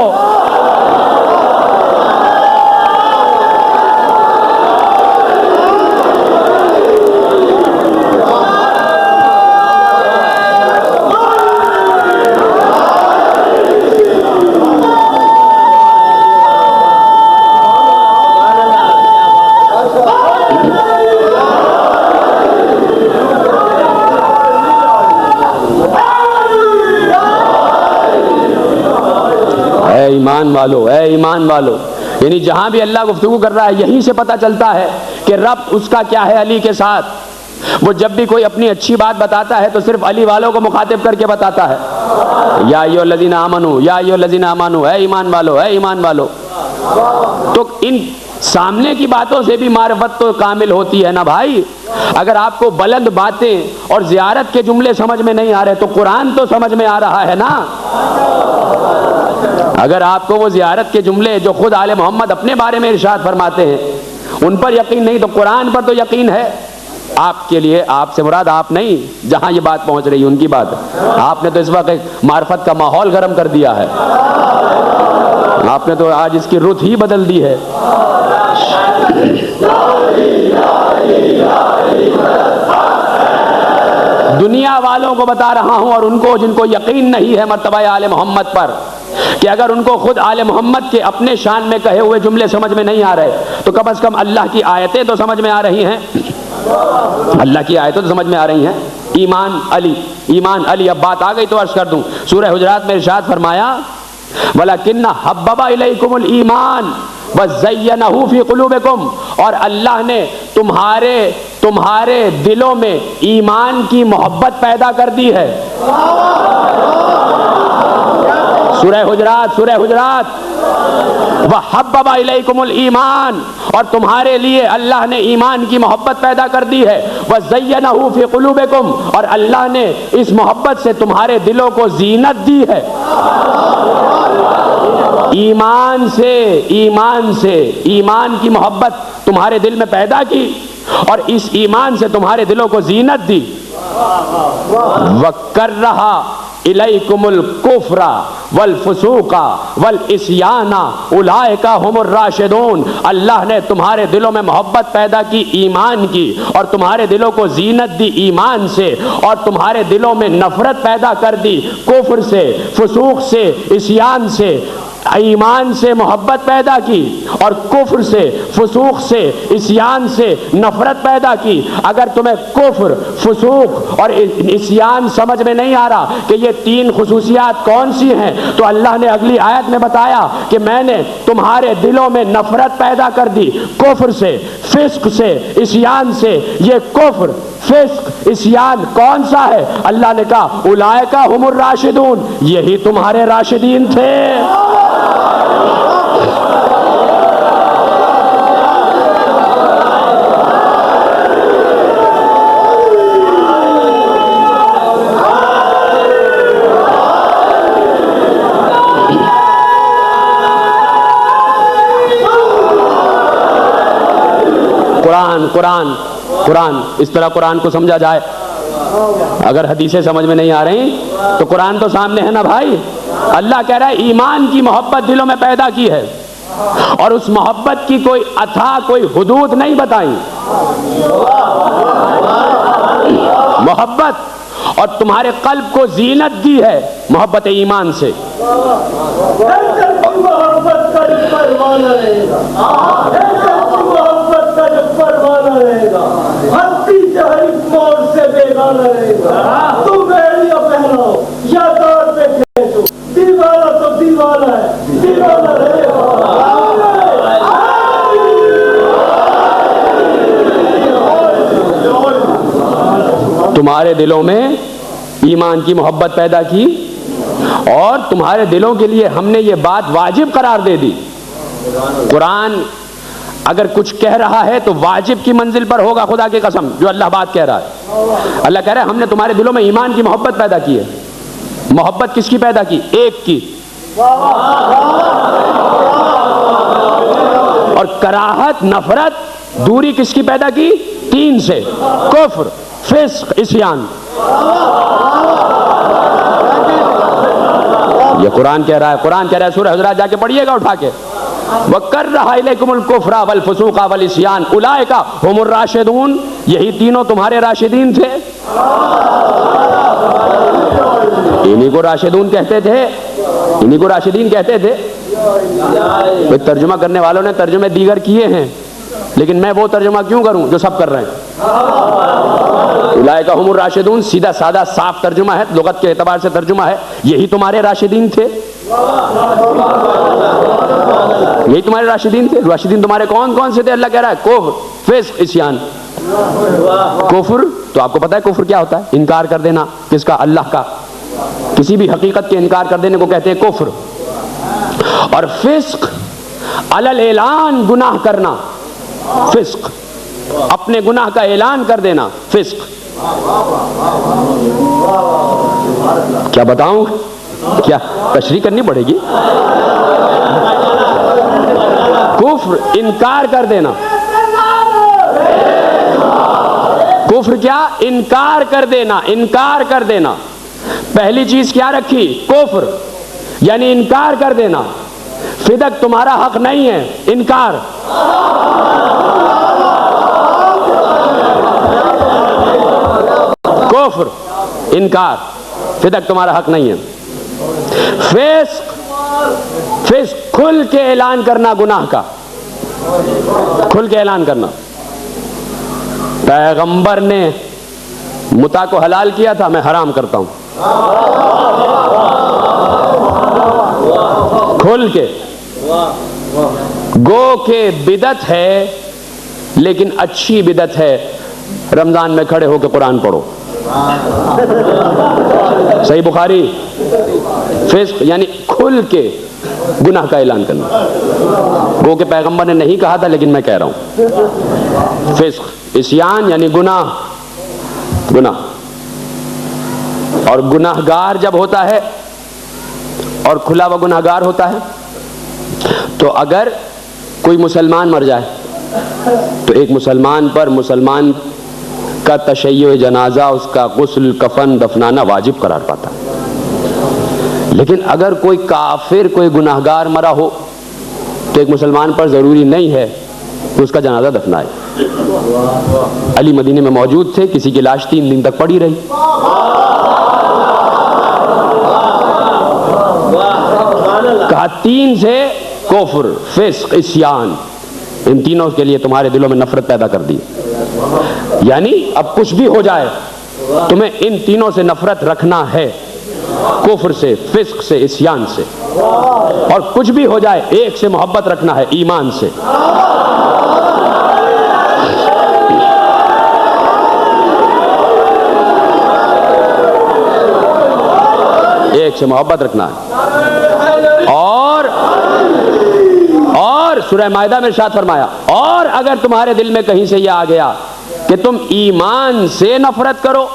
اے ایمان والو، یعنی جہاں بھی اللہ گفتگو کر رہا ہے یہیں سے پتہ چلتا ہے کہ ربط اس کا کیا ہے علی کے ساتھ۔ وہ جب بھی کوئی اپنی اچھی بات بتاتا ہے تو صرف علی والوں کو مخاطب کر کے بتاتا ہے، یا ایھا الذین آمنوا، یا ایھا الذین آمنوا، اے ایمان والو، اے ایمان والو۔ تو ان سامنے کی باتوں سے بھی معرفت تو کامل ہوتی ہے نا بھائی. اگر آپ کو بلند باتیں اور زیارت کے جملے سمجھ میں نہیں آ رہے تو قرآن تو سمجھ میں آ رہا ہے نا. اگر آپ کو وہ زیارت کے جملے جو خود آل محمد اپنے بارے میں ارشاد فرماتے ہیں ان پر یقین نہیں تو قرآن پر تو یقین ہے. آپ کے لیے، آپ سے مراد آپ نہیں، جہاں یہ بات پہنچ رہی ہے ان کی بات ہے. آپ نے تو اس وقت ایک معرفت کا ماحول گرم کر دیا ہے. آپ نے تو آج اس کی رت ہی بدل دی ہے. دنیا والوں کو بتا رہا ہوں اور ان کو جن کو یقین نہیں ہے مرتبہ آل محمد پر، کہ اگر ان کو خود آل محمد کے اپنے شان میں کہے ہوئے جملے سمجھ میں نہیں آ رہے تو کم از کم اللہ کی آیتیں تو سمجھ میں آ رہی ہیں. اللہ کی آیتیں تو سمجھ میں آ رہی ہیں. ایمان علی، ایمان علی. اب بات آ گئی تو عرض کر دوں. سورہ حجرات میں ارشاد فرمایا وَلَكِنَّ حَبَّبَ إِلَيْكُمُ الْإِيمَانَ وَزَيَّنَهُ فِي قُلُوبِكُمْ، اور اللہ نے تمہارے دلوں میں ایمان کی محبت پیدا کر دی ہے. سورہ حجرات وَحَبَّبَ إِلَيْكُمُ الْإِيمَانَ، اور تمہارے لیے اللہ نے ایمان کی محبت پیدا کر دی ہے. وَزَيَّنَهُ فِي قُلُوبِكُمْ، اور اللہ نے اس محبت سے تمہارے دلوں کو زینت دی ہے. ایمان سے ایمان کی محبت تمہارے دل میں پیدا کی اور اس ایمان سے تمہارے دلوں کو زینت دی. وَكَرَّهَ إِلَيْكُمُ الْكُفْرَ وَالْفُسُوقَ وَالْعِصْيَانَ أُولَئِكَ هُمُ الرَّاشِدُونَ، اللہ نے تمہارے دلوں میں محبت پیدا کی ایمان کی اور تمہارے دلوں کو زینت دی ایمان سے، اور تمہارے دلوں میں نفرت پیدا کر دی کفر سے، فسوق سے، عصیان سے. ایمان سے محبت پیدا کی اور کفر سے، فسوق سے، عصیان سے نفرت پیدا کی. اگر تمہیں کفر، فسوق اور عصیان سمجھ میں نہیں آ رہا کہ یہ تین خصوصیات کون سی ہیں تو اللہ نے اگلی آیت میں بتایا کہ میں نے تمہارے دلوں میں نفرت پیدا کر دی کفر سے، فسق سے، عصیان سے. یہ کفر، فسق، عصیان کون سا ہے؟ اللہ نے کہا اولئک هم الراشدون، یہی تمہارے راشدین تھے. قرآن اس طرح قرآن کو سمجھا جائے. اگر حدیثیں سمجھ میں نہیں آ رہی تو قرآن تو سامنے ہے نا بھائی. اللہ کہہ رہا ہے ایمان کی محبت دلوں میں پیدا کی ہے اور اس محبت کی کوئی اتھا کوئی حدود نہیں بتائی. محبت اور تمہارے قلب کو زینت دی ہے محبت ایمان سے. تمہارے دلوں میں ایمان کی محبت پیدا کی اور تمہارے دلوں کے لیے ہم نے یہ بات واجب قرار دے دی. قرآن اگر کچھ کہہ رہا ہے تو واجب کی منزل پر ہوگا. خدا کی قسم جو اللہ بات کہہ رہا ہے، اللہ کہہ رہا ہے ہم نے تمہارے دلوں میں ایمان کی محبت پیدا کی ہے. محبت کس کی پیدا کی؟ ایک کی. اور کراہت، نفرت، دوری کس کی پیدا کی؟ تین سے: کفر، فسق، عصیان. یہ قرآن کہہ رہا ہے. قرآن کہہ رہا ہے سورہ حجرات جا کے پڑھیے گا اٹھا کے. وَكَرَّهَ إِلَيْكُمُ الْكُفْرَ وَالْفُسُوقَ وَالْعِصْيَانَ أُولَئِكَ هُمُ الرَّاشِدُونَ، یہی تینوں تمہارے راشدین تھے. انہی کو راشدون کہتے تھے، انہی کو راشدین کہتے تھے. ترجمہ کرنے والوں نے ترجمے دیگر کیے ہیں لیکن میں وہ ترجمہ کیوں کروں جو سب کر رہے ہیں. اولئک هم الراشدون سیدھا سادہ صاف ترجمہ ہے، لغت کے اعتبار سے ترجمہ ہے. یہی تمہارے راشدین تھے، یہی تمہارے راشدین تھے. راشدین تمہارے کون کون سے تھے؟ اللہ کہہ رہا ہے کفر، فسق، عصیان. کفر تو آپ کو پتا ہے کفر کیا ہوتا ہے؟ انکار کر دینا. کس کا؟ اللہ کا. کسی بھی حقیقت کے انکار کر دینے کو کہتے ہیں کفر. اور فسق، علل اعلان گناہ کرنا فسق، اپنے گناہ کا اعلان کر دینا فسق. کیا بتاؤں، کیا تشریح کرنی پڑے گی؟ کفر انکار کر دینا. کفر کیا؟ انکار کر دینا. انکار کر دینا. پہلی چیز کیا رکھی؟ کفر، یعنی انکار کر دینا. فدق تمہارا حق نہیں ہے، انکار. کفر، انکار، فدق تمہارا حق نہیں ہے. فسق، فسق کھل کے اعلان کرنا گناہ کا، کھل کے اعلان کرنا. پیغمبر نے متع کو حلال کیا تھا، میں حرام کرتا ہوں. کھل کے. گو کہ بدعت ہے لیکن اچھی بدعت ہے رمضان میں کھڑے ہو کے قرآن پڑھو. صحیح بخاری. فسق یعنی کھل کے گناہ کا اعلان کرنا. گو کہ پیغمبر نے نہیں کہا تھا لیکن میں کہہ رہا ہوں. فسق عصیان یعنی گناہ، گناہ. اور گناہگار جب ہوتا ہے اور کھلا ہوا گناہگار ہوتا ہے تو اگر کوئی مسلمان مر جائے تو ایک مسلمان پر مسلمان کا تشیع جنازہ، اس کا غسل، کفن، دفنانا واجب قرار پاتا. لیکن اگر کوئی کافر، کوئی گناہگار مرا ہو تو ایک مسلمان پر ضروری نہیں ہے کہ اس کا جنازہ دفنائے. علی مدینے میں موجود تھے، کسی کی لاش 3 دن تک پڑی رہی. کہا 3 سے کفر، فسق، عصیان، ان تینوں کے لیے تمہارے دلوں میں نفرت پیدا کر دی. یعنی اب کچھ بھی ہو جائے تمہیں ان تینوں سے نفرت رکھنا ہے، کفر سے، فسق سے، عصیان سے. اور کچھ بھی ہو جائے ایک سے محبت رکھنا ہے، ایمان سے. ایک سے محبت رکھنا ہے. اور سورہ مائدہ میں ارشاد فرمایا، اور اگر تمہارے دل میں کہیں سے یہ آ گیا کہ تم ایمان سے نفرت کرو،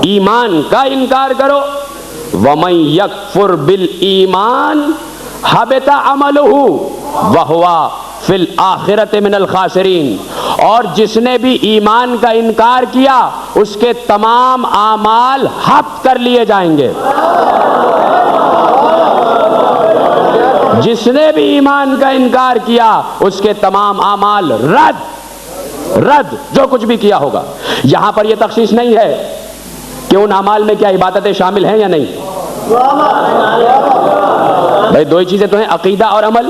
ایمان کا انکار کرو، وَمَن يَكْفُرْ بِالْإِيمَانِ حَبِطَ عَمَلُهُ وَهُوَ فِي الْآخِرَةِ مِنَ الْخَاسِرِينَ. اور جس نے بھی ایمان کا انکار کیا اس کے تمام اعمال حبط کر لیے جائیں گے. جس نے بھی ایمان کا انکار کیا اس کے تمام اعمال رد، جو کچھ بھی کیا ہوگا. یہاں پر یہ تخصیص نہیں ہے کہ ان اعمال میں کیا عبادتیں شامل ہیں یا نہیں. بھائی 2 ہی چیزیں تو ہیں، عقیدہ اور عمل.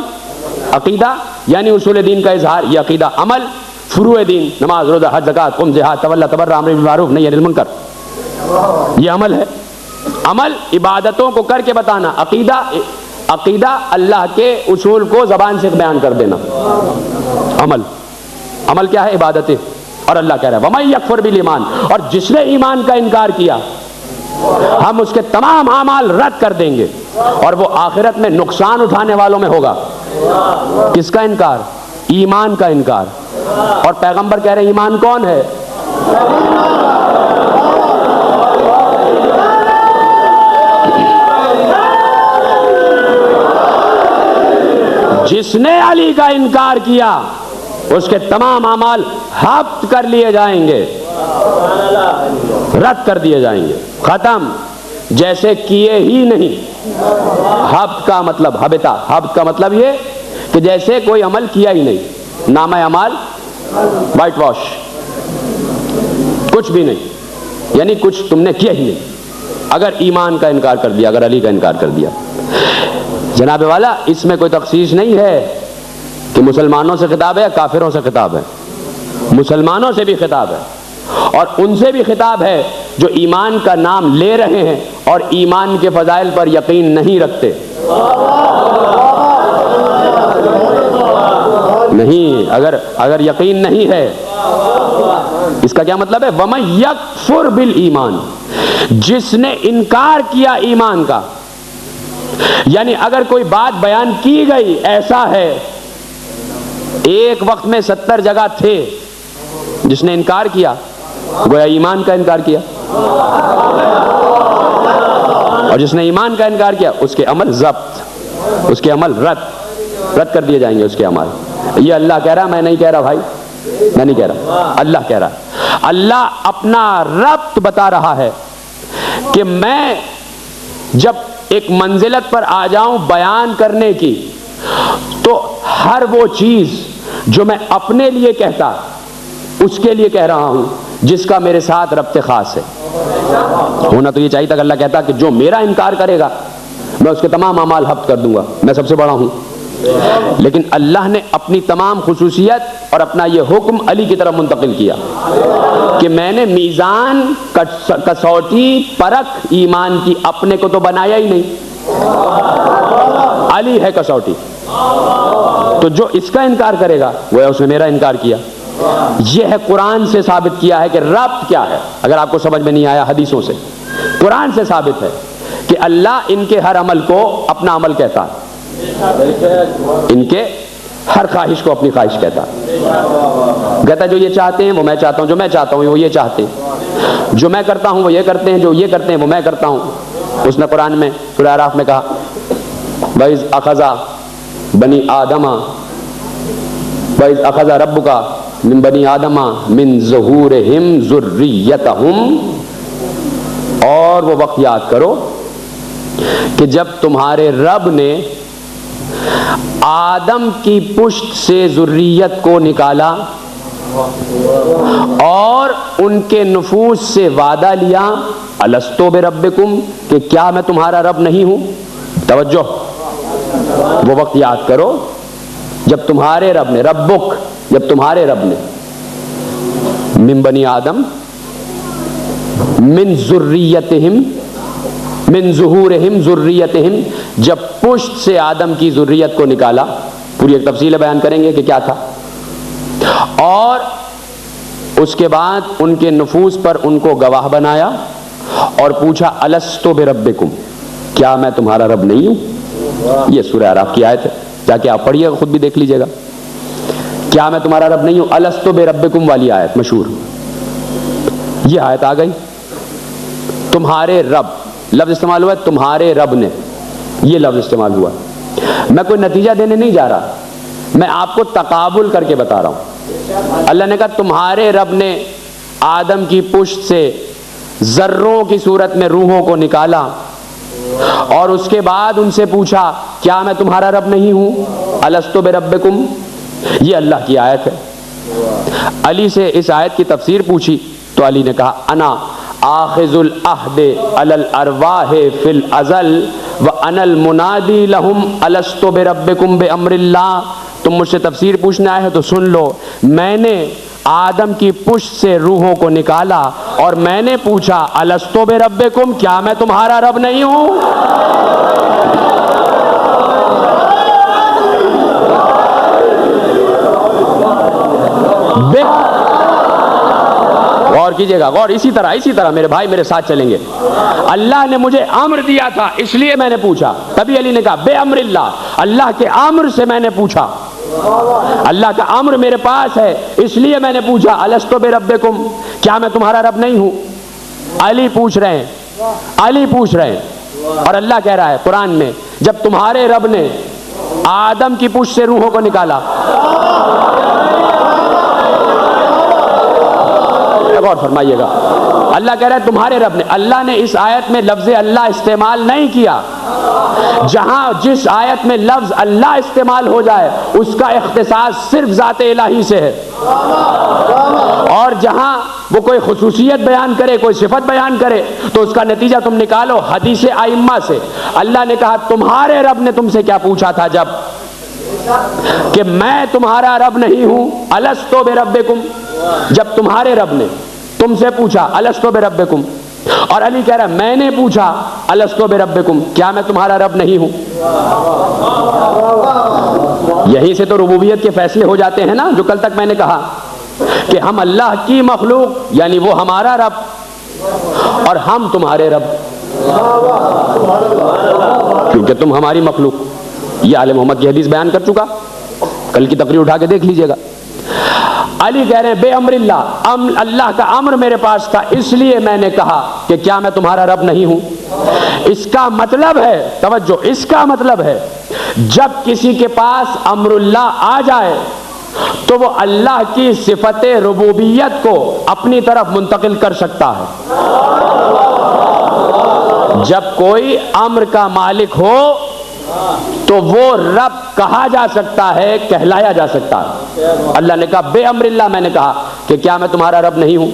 عقیدہ یعنی اصول دین کا اظہار، یہ عقیدہ. عمل فروع دین، نماز، روزہ، حج، زکوٰۃ، قوم، جہاد، تولہ، تبرع، امر بالمعروف، نہی عن المنکر، یہ عمل ہے. عمل عبادتوں کو کر کے بتانا. عقیدہ اللہ کے اصول کو زبان سے بیان کر دینا. عمل کیا ہے؟ عبادتیں. اور اللہ کہہ رہا ہے وَمَن يَكْفُرْ بِالْإِيمَانِ، اور جس نے ایمان کا انکار کیا ہم اس کے تمام اعمال رد کر دیں گے اور وہ آخرت میں نقصان اٹھانے والوں میں ہوگا. کس کا انکار؟ ایمان کا انکار. اور پیغمبر کہہ رہے ہیں ایمان کون ہے؟ جس نے علی کا انکار کیا اس کے تمام اعمال حبط کر لیے جائیں گے، رد کر دیے جائیں گے، ختم، جیسے کیے ہی نہیں. حبط کا مطلب حبطہ، حبط کا مطلب یہ کہ جیسے کوئی عمل کیا ہی نہیں. نامہ اعمال وائٹ واش، کچھ بھی نہیں، یعنی کچھ تم نے کیا ہی نہیں اگر ایمان کا انکار کر دیا، اگر علی کا انکار کر دیا. جناب والا اس میں کوئی تخصیص نہیں ہے کہ مسلمانوں سے خطاب ہے یا کافروں سے خطاب ہے. مسلمانوں سے بھی خطاب ہے اور ان سے بھی خطاب ہے جو ایمان کا نام لے رہے ہیں اور ایمان کے فضائل پر یقین نہیں رکھتے. نہیں، اگر یقین نہیں ہے اس کا کیا مطلب ہے؟ وَمَن يَكْفُرْ بِالْإِيمَانِ، جس نے انکار کیا ایمان کا، یعنی اگر کوئی بات بیان کی گئی ایسا ہے ایک وقت میں 70 جگہ تھے، جس نے انکار کیا گویا ایمان کا انکار کیا، اور جس نے ایمان کا انکار کیا اس کے عمل ضبط، اس کے عمل رد کر دیے جائیں گے اس کے عمل۔ یہ اللہ کہہ رہا، میں نہیں کہہ رہا بھائی، میں نہیں کہہ رہا، اللہ کہہ رہا۔ اللہ اپنا ربط بتا رہا ہے کہ میں جب ایک منزلت پر آ جاؤں بیان کرنے کی تو ہر وہ چیز جو میں اپنے لیے کہتا اس کے لیے کہہ رہا ہوں جس کا میرے ساتھ ربط خاص ہے۔ ہونا تو یہ چاہیے تھا کہ اللہ کہتا کہ جو میرا انکار کرے گا میں اس کے تمام اعمال حبط کر دوں گا، میں سب سے بڑا ہوں، لیکن اللہ نے اپنی تمام خصوصیت اور اپنا یہ حکم علی کی طرف منتقل کیا کہ میں نے میزان کسوٹی پرکھ ایمان کی اپنے کو تو بنایا ہی نہیں، علی ہے کسوٹی، تو جو اس کا انکار کرے گا وہ اس نے میرا انکار کیا۔ یہ ہے قرآن سے ثابت کیا ہے کہ ربط کیا ہے۔ اگر آپ کو سمجھ میں نہیں آیا حدیثوں سے، قرآن سے ثابت ہے کہ اللہ ان کے ہر عمل کو اپنا عمل کہتا ہے، ان کے ہر خواہش کو اپنی خواہش کہتا ہے، کہتا ہے جو یہ چاہتے ہیں وہ میں چاہتا ہوں، جو میں چاہتا ہوں وہ یہ چاہتے ہیں، جو میں کرتا ہوں وہ یہ کرتے ہیں، جو یہ کرتے ہیں وہ میں کرتا ہوں۔ اس نے قرآن میں سورہ اعراف میں کہا وَإِذْ أَخَذَ بَنِي آدَمَ وَإِذْ أَخَذَ رَبُّكَ مِن بَنِي آدَمَ مِن ظُهُورِهِمْ ذُرِّيَّتَهُمْ، اور وہ وقت یاد کرو کہ جب تمہارے رب نے آدم کی پشت سے ذریت کو نکالا اور ان کے نفوس سے وعدہ لیا الستو بربکم، کہ کیا میں تمہارا رب نہیں ہوں؟ توجہ، وہ وقت یاد کرو جب تمہارے رب نے ربک، جب تمہارے رب نے من بنی آدم من ذریتہم من ظہورہم ذریتہم، جب پشت سے آدم کی ذریت کو نکالا، پوری ایک تفصیل بیان کریں گے کہ کیا تھا، اور اس کے بعد ان کے نفوس پر ان کو گواہ بنایا اور پوچھا الستو بربکم، کیا میں تمہارا رب نہیں ہوں؟ یہ سورہ اعراف کی آیت ہے، جا کے آپ پڑھیے گا، خود بھی دیکھ لیجئے گا، کیا میں تمہارا رب نہیں ہوں، الستو بربکم والی آیت مشہور، یہ آیت آ گئی۔ تمہارے رب لفظ استعمال ہوا ہے، تمہارے رب نے، یہ لفظ استعمال ہوا۔ میں کوئی نتیجہ دینے نہیں جا رہا، میں آپ کو تقابل کر کے بتا رہا ہوں۔ اللہ نے کہا تمہارے رب نے آدم کی پشت سے ذروں کی صورت میں روحوں کو نکالا اور اس کے بعد ان سے پوچھا کیا میں تمہارا رب نہیں ہوں، الستو بربکم، یہ اللہ کی آیت ہے۔ علی سے اس آیت کی تفسیر پوچھی تو علی نے کہا انا آخذ العہد علی الارواح فی الازل وانا المنادی لہم الستو بربکم بامر اللہ۔ تم مجھ سے تفسیر پوچھنا ہے تو سن لو، میں نے آدم کی پشت سے روحوں کو نکالا اور میں نے پوچھا الستو بربکم، کیا میں تمہارا رب نہیں ہوں؟ غور کیجئے گا، غور، اسی طرح میرے بھائی میرے ساتھ چلیں گے۔ اللہ نے مجھے امر دیا تھا اس لیے میں نے پوچھا، تبھی علی نے کہا بے امر اللہ، اللہ کے امر سے میں نے پوچھا، اللہ کا امر میرے پاس ہے اس لیے میں نے پوچھا الستو بربکم، کیا میں تمہارا رب نہیں ہوں؟ علی پوچھ رہے ہیں اور اللہ کہہ رہا ہے قرآن میں جب تمہارے رب نے آدم کی پشت سے روحوں کو نکالا، غور فرمائیے گا، اللہ کہہ رہا ہے تمہارے رب نے، اللہ نے اس آیت میں لفظ اللہ استعمال نہیں کیا، جہاں جس آیت میں لفظ اللہ استعمال ہو جائے اس کا اختصاص صرف ذات الہی سے ہے، اور جہاں وہ کوئی خصوصیت بیان کرے، کوئی صفت بیان کرے تو اس کا نتیجہ تم نکالو حدیث ائمہ سے۔ اللہ نے کہا تمہارے رب نے تم سے کیا پوچھا تھا جب کہ میں تمہارا رب نہیں ہوں، الستو بربکم، جب تمہارے رب نے تم سے پوچھا الستو بربکم، اور علی کہہ رہا میں نے پوچھا الستو بربکم، کیا میں تمہارا رب نہیں ہوں؟ یہیں سے تو ربوبیت کے فیصلے ہو جاتے ہیں نا، جو کل تک میں نے کہا کہ ہم اللہ کی مخلوق یعنی وہ ہمارا رب اور ہم تمہارے رب۔ کیونکہ تم ہماری مخلوق. یہ آل محمد کی حدیث بیان کر چکا, کل کی تقریر اٹھا کے دیکھ لیجئے گا. علی کہہ رہے ہیں بے امر اللہ, اللہ کا امر میرے پاس تھا اس لیے میں نے کہا کہ کیا میں تمہارا رب نہیں ہوں. اس کا مطلب ہے, توجہ, اس کا مطلب ہے جب کسی کے پاس امر اللہ آ جائے تو وہ اللہ کی صفت ربوبیت کو اپنی طرف منتقل کر سکتا ہے. جب کوئی امر کا مالک ہو تو وہ رب کہا جا سکتا ہے, کہلایا جا سکتا ہے. اللہ نے کہا بے امر اللہ, میں نے کہا کہ کیا میں تمہارا رب نہیں ہوں.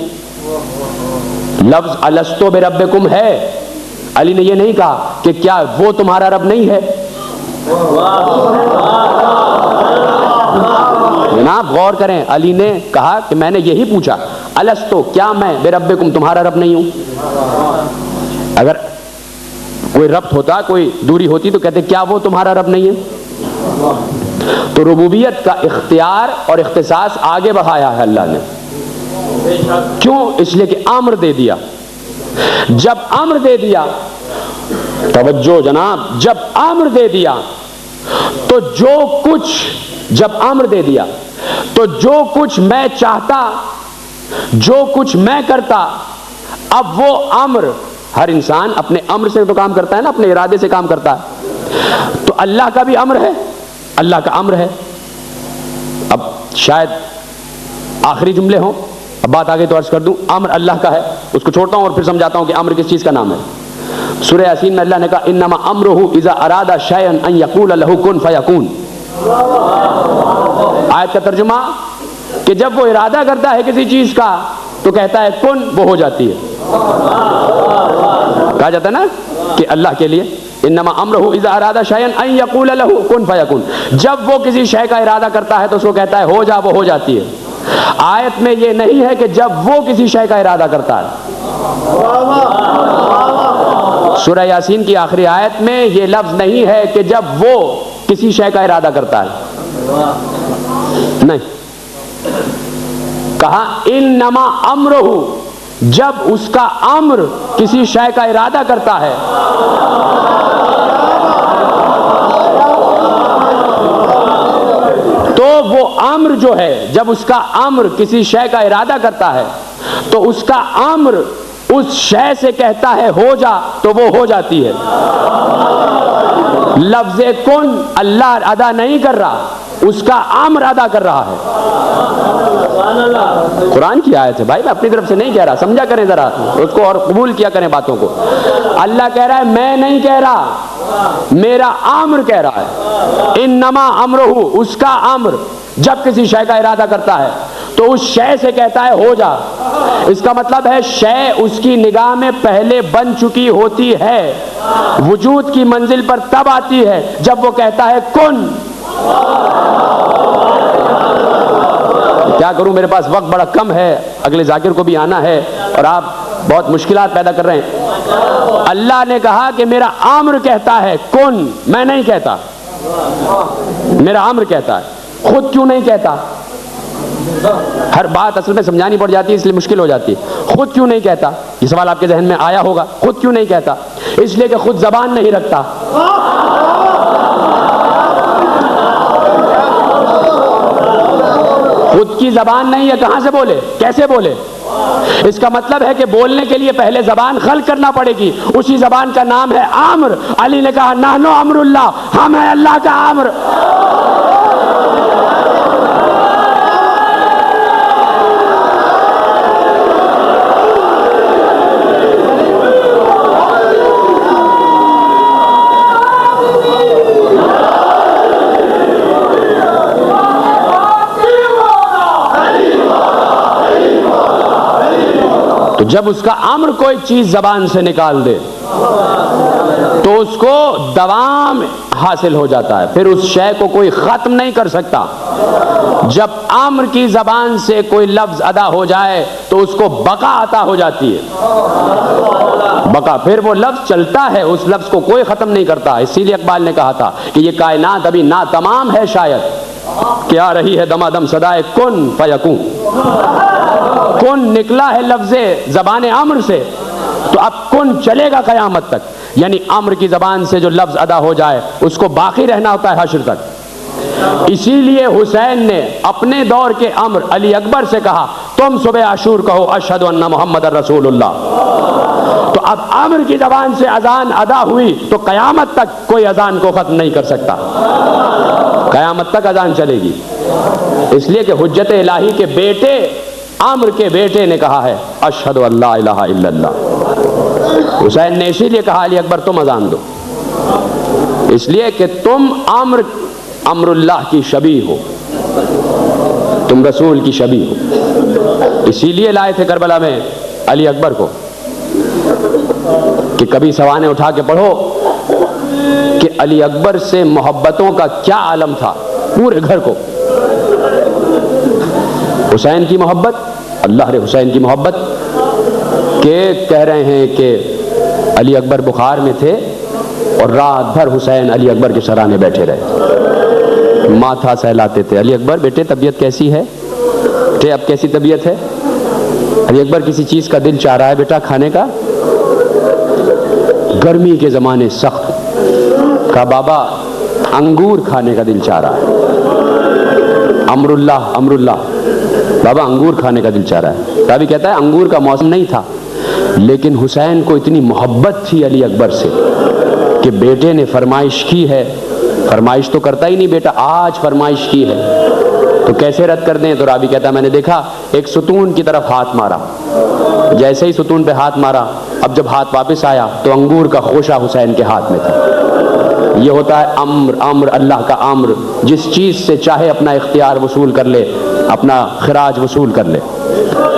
لفظ الستو بربکم ہے. علی نے یہ نہیں کہا کہ کیا وہ تمہارا رب نہیں ہے. جناب غور کریں, علی نے کہا کہ میں نے یہی پوچھا, الستو, کیا میں بربکم تمہارا رب نہیں ہوں. اگر کوئی ربط ہوتا, کوئی دوری ہوتی تو کہتے کیا وہ تمہارا رب نہیں ہے. تو ربوبیت کا اختیار اور اختصاص آگے بڑھایا ہے اللہ نے. کیوں؟ اس لیے کہ امر دے دیا. جب امر دے دیا, توجہ جناب, جب امر دے دیا تو جو کچھ, جب امر دے دیا تو جو کچھ میں چاہتا, جو کچھ میں کرتا, اب وہ امر, ہر انسان اپنے امر سے تو کام کرتا ہے نا, اپنے ارادے سے کام کرتا ہے. تو اللہ کا بھی امر ہے, اللہ کا امر ہے. اب شاید آخری جملے ہوں, اب بات آگے تو عرض کر دوں. امر اللہ کا ہے, اس کو چھوڑتا ہوں اور پھر سمجھاتا ہوں کہ امر کس چیز کا نام ہے. سورہ یاسین میں اللہ نے کہا انما امرہ اذا اراد شیئا ان یقول له کن فیکون. آیت کا ترجمہ کہ جب وہ ارادہ کرتا ہے کسی چیز کا تو کہتا ہے کن, وہ ہو جاتی ہے. کہا جاتا ہے نا کہ اللہ کے لیے انما امرہ اذا اراد شیئا ان یقول له کن فیکون, جب وہ کسی شے کا ارادہ کرتا ہے تو اس کو کہتا ہے ہو جا, وہ ہو جاتی ہے. آیت میں یہ نہیں ہے کہ جب وہ کسی شے کا ارادہ کرتا ہے. سورہ یاسین کی آخری آیت میں یہ لفظ نہیں ہے کہ جب وہ کسی شے کا ارادہ کرتا ہے, نہیں. کہا انما امرہ, جب اس کا امر کسی شے کا ارادہ کرتا ہے تو وہ امر جو ہے, جب اس کا امر کسی شے کا ارادہ کرتا ہے تو اس کا امر اس شے سے کہتا ہے ہو جا, تو وہ ہو جاتی ہے. لفظ کن اللہ ادا نہیں کر رہا, اس کا امر ادا کر رہا ہے. قرآن کی آیت ہے بھائی, میں اپنی طرف سے نہیں کہہ رہا, سمجھا کریں ذرا اس کو اور قبول کیا کریں باتوں کو. اللہ کہہ رہا ہے میں نہیں کہہ رہا, میرا امر کہہ رہا ہے. انما امرہ, اس کا امر جب کسی شے کا ارادہ کرتا ہے تو اس شے سے کہتا ہے ہو جا. اس کا مطلب ہے شے اس کی نگاہ میں پہلے بن چکی ہوتی ہے, وجود کی منزل پر تب آتی ہے جب وہ کہتا ہے کن. کیا کروں, میرے پاس وقت بڑا کم ہے, اگلے ذاکر کو بھی آنا ہے اور آپ بہت مشکلات پیدا کر رہے ہیں. اللہ نے کہا کہ میرا امر کہتا ہے کن, میں نہیں کہتا, میرا امر کہتا ہے. خود کیوں نہیں کہتا؟ ہر بات اصل میں سمجھانی پڑ جاتی ہے اس لیے مشکل ہو جاتی ہے. خود کیوں نہیں کہتا, یہ سوال آپ کے ذہن میں آیا ہوگا. خود کیوں نہیں کہتا؟ اس لیے کہ خود زبان نہیں رکھتا. خود کی زبان نہیں ہے, کہاں سے بولے, کیسے بولے؟ اس کا مطلب ہے کہ بولنے کے لیے پہلے زبان خلق کرنا پڑے گی, اسی زبان کا نام ہے امر. علی نے کہا نحن امر اللہ, ہم ہیں اللہ کا امر. جب اس کا امر کوئی چیز زبان سے نکال دے تو اس کو دوام حاصل ہو جاتا ہے, پھر اس شے کو کوئی ختم نہیں کر سکتا. جب امر کی زبان سے کوئی لفظ ادا ہو جائے تو اس کو بقا عطا ہو جاتی ہے. بقا, پھر وہ لفظ چلتا ہے, اس لفظ کو کوئی ختم نہیں کرتا. اسی لیے اقبال نے کہا تھا کہ یہ کائنات ابھی ناتمام ہے شاید, کہ آ رہی ہے دمادم صدائے کن فیکون. کن نکلا ہے لفظ زبان امر سے, تو اب کن چلے گا قیامت تک. یعنی امر کی زبان سے جو لفظ ادا ہو جائے اس کو باقی رہنا ہوتا ہے حشر تک. اسی لیے حسین نے اپنے دور کے امر علی اکبر سے کہا تم صبح عاشور کہو اشہد ان محمد رسول اللہ. تو اب امر کی زبان سے اذان ادا ہوئی تو قیامت تک کوئی اذان کو ختم نہیں کر سکتا, قیامت تک اذان چلے گی. اس لیے کہ حجت الہی کے بیٹے عمرو کے بیٹے نے کہا ہے اشہد ان لا الہ الا اللہ. حسین نے اسی لیے کہا علی اکبر تم اذان دو, اس لیے کہ تم امر اللہ کی شبیہ ہو, تم رسول کی شبیہ ہو. اسی لیے لائے تھے کربلا میں علی اکبر کو کہ کبھی سوانے اٹھا کے پڑھو کہ علی اکبر سے محبتوں کا کیا عالم تھا پورے گھر کو. حسین کی محبت, اللہ نے حسین کی محبت کہ کہہ رہے ہیں کہ علی اکبر بخار میں تھے اور رات بھر حسین علی اکبر کے سرانے بیٹھے رہے, ماتھا سہلاتے تھے. علی اکبر بیٹے طبیعت کیسی ہے, بیٹے اب کیسی طبیعت ہے. علی اکبر کسی چیز کا دل چاہ رہا ہے بیٹا کھانے کا, گرمی کے زمانے سخت, کہا بابا انگور کھانے کا دل چاہ رہا ہے. امر اللہ بابا انگور کھانے کا دل چاہ رہا ہے. رابی کہتا ہے انگور کا موسم نہیں تھا, لیکن حسین کو اتنی محبت تھی علی اکبر سے کہ بیٹے نے فرمائش کی ہے, فرمائش تو کرتا ہی نہیں بیٹا, آج فرمائش کی ہے تو کیسے رد کر دیں. تو رابی کہتا ہے میں نے دیکھا ایک ستون کی طرف ہاتھ مارا, جیسے ہی ستون پہ ہاتھ مارا اب جب ہاتھ واپس آیا تو انگور کا خوشہ حسین کے ہاتھ میں تھا. یہ ہوتا ہے امر اللہ کا امر, جس چیز سے چاہے اپنا اختیار وصول کر لے, اپنا خراج وصول کر لے.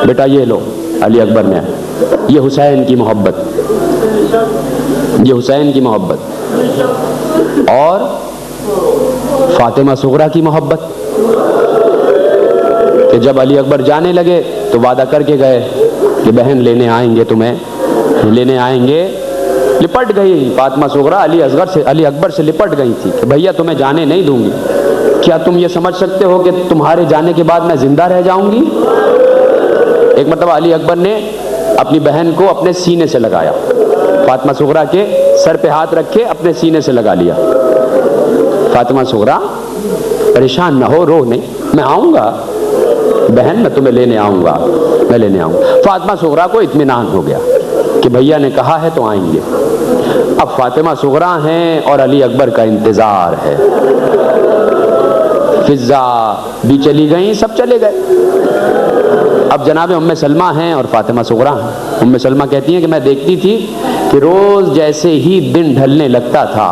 بیٹا یہ لو علی اکبر نے, یہ حسین کی محبت, یہ حسین کی محبت. اور فاطمہ صغریٰ کی محبت کہ جب علی اکبر جانے لگے تو وعدہ کر کے گئے کہ بہن لینے آئیں گے, تمہیں لینے آئیں گے. لپٹ گئی فاطمہ صغریٰ علی اکبر سے لپٹ گئی تھی کہ بھیا تمہیں جانے نہیں دوں گی. کیا تم یہ سمجھ سکتے ہو کہ تمہارے جانے کے بعد میں زندہ رہ جاؤں گی. ایک مرتبہ علی اکبر نے اپنی بہن کو اپنے سینے سے لگایا, فاطمہ صغریٰ کے سر پہ ہاتھ رکھ کے اپنے سینے سے لگا لیا. فاطمہ صغریٰ پریشان نہ ہو, رو نہیں, میں آؤں گا بہن, میں تمہیں لینے آؤں گا, میں لینے آؤں گا. فاطمہ صغریٰ کو اطمینان ہو گیا کہ بھیا نے کہا ہے تو آئیں گے. اب فاطمہ صغریٰ ہیں اور علی اکبر کا انتظار ہے. فضا بھی چلی گئیں, سب چلے گئے. اب جناب ام سلمہ ہیں اور فاطمہ صغریٰ ہیں. ام سلمہ کہتی ہیں کہ میں دیکھتی تھی کہ روز جیسے ہی دن ڈھلنے لگتا تھا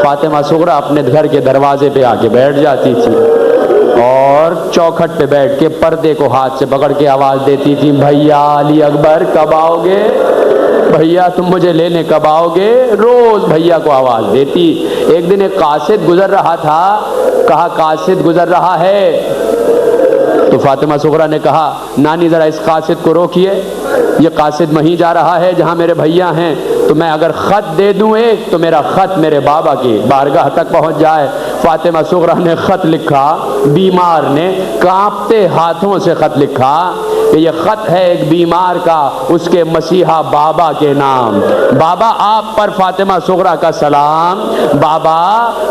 فاطمہ صغریٰ اپنے گھر کے دروازے پہ آ کے بیٹھ جاتی تھی اور چوکھٹ پہ بیٹھ کے پردے کو ہاتھ سے پکڑ کے آواز دیتی تھی بھیا علی اکبر کب آؤ گے, بھیا تم مجھے لینے کب آؤ گے. روز بھیا کو آواز دیتی. ایک دن ایک قاصد گزر رہا تھا, کہا قاصد گزر رہا ہے, تو فاطمہ صغریٰ نے کہا نانی ذرا اس قاصد کو روکیے, یہ قاصد وہیں جا رہا ہے جہاں میرے بھیا ہیں, تو میں اگر خط دے دوں ایک تو میرا خط میرے بابا کی بارگاہ تک پہنچ جائے. فاطمہ صغریٰ نے خط لکھا, بیمار نے کانپتے ہاتھوں سے خط لکھا کہ یہ خط ہے ایک بیمار کا, اس کے مسیحا بابا کے نام. بابا آپ پر فاطمہ صغریٰ کا سلام, بابا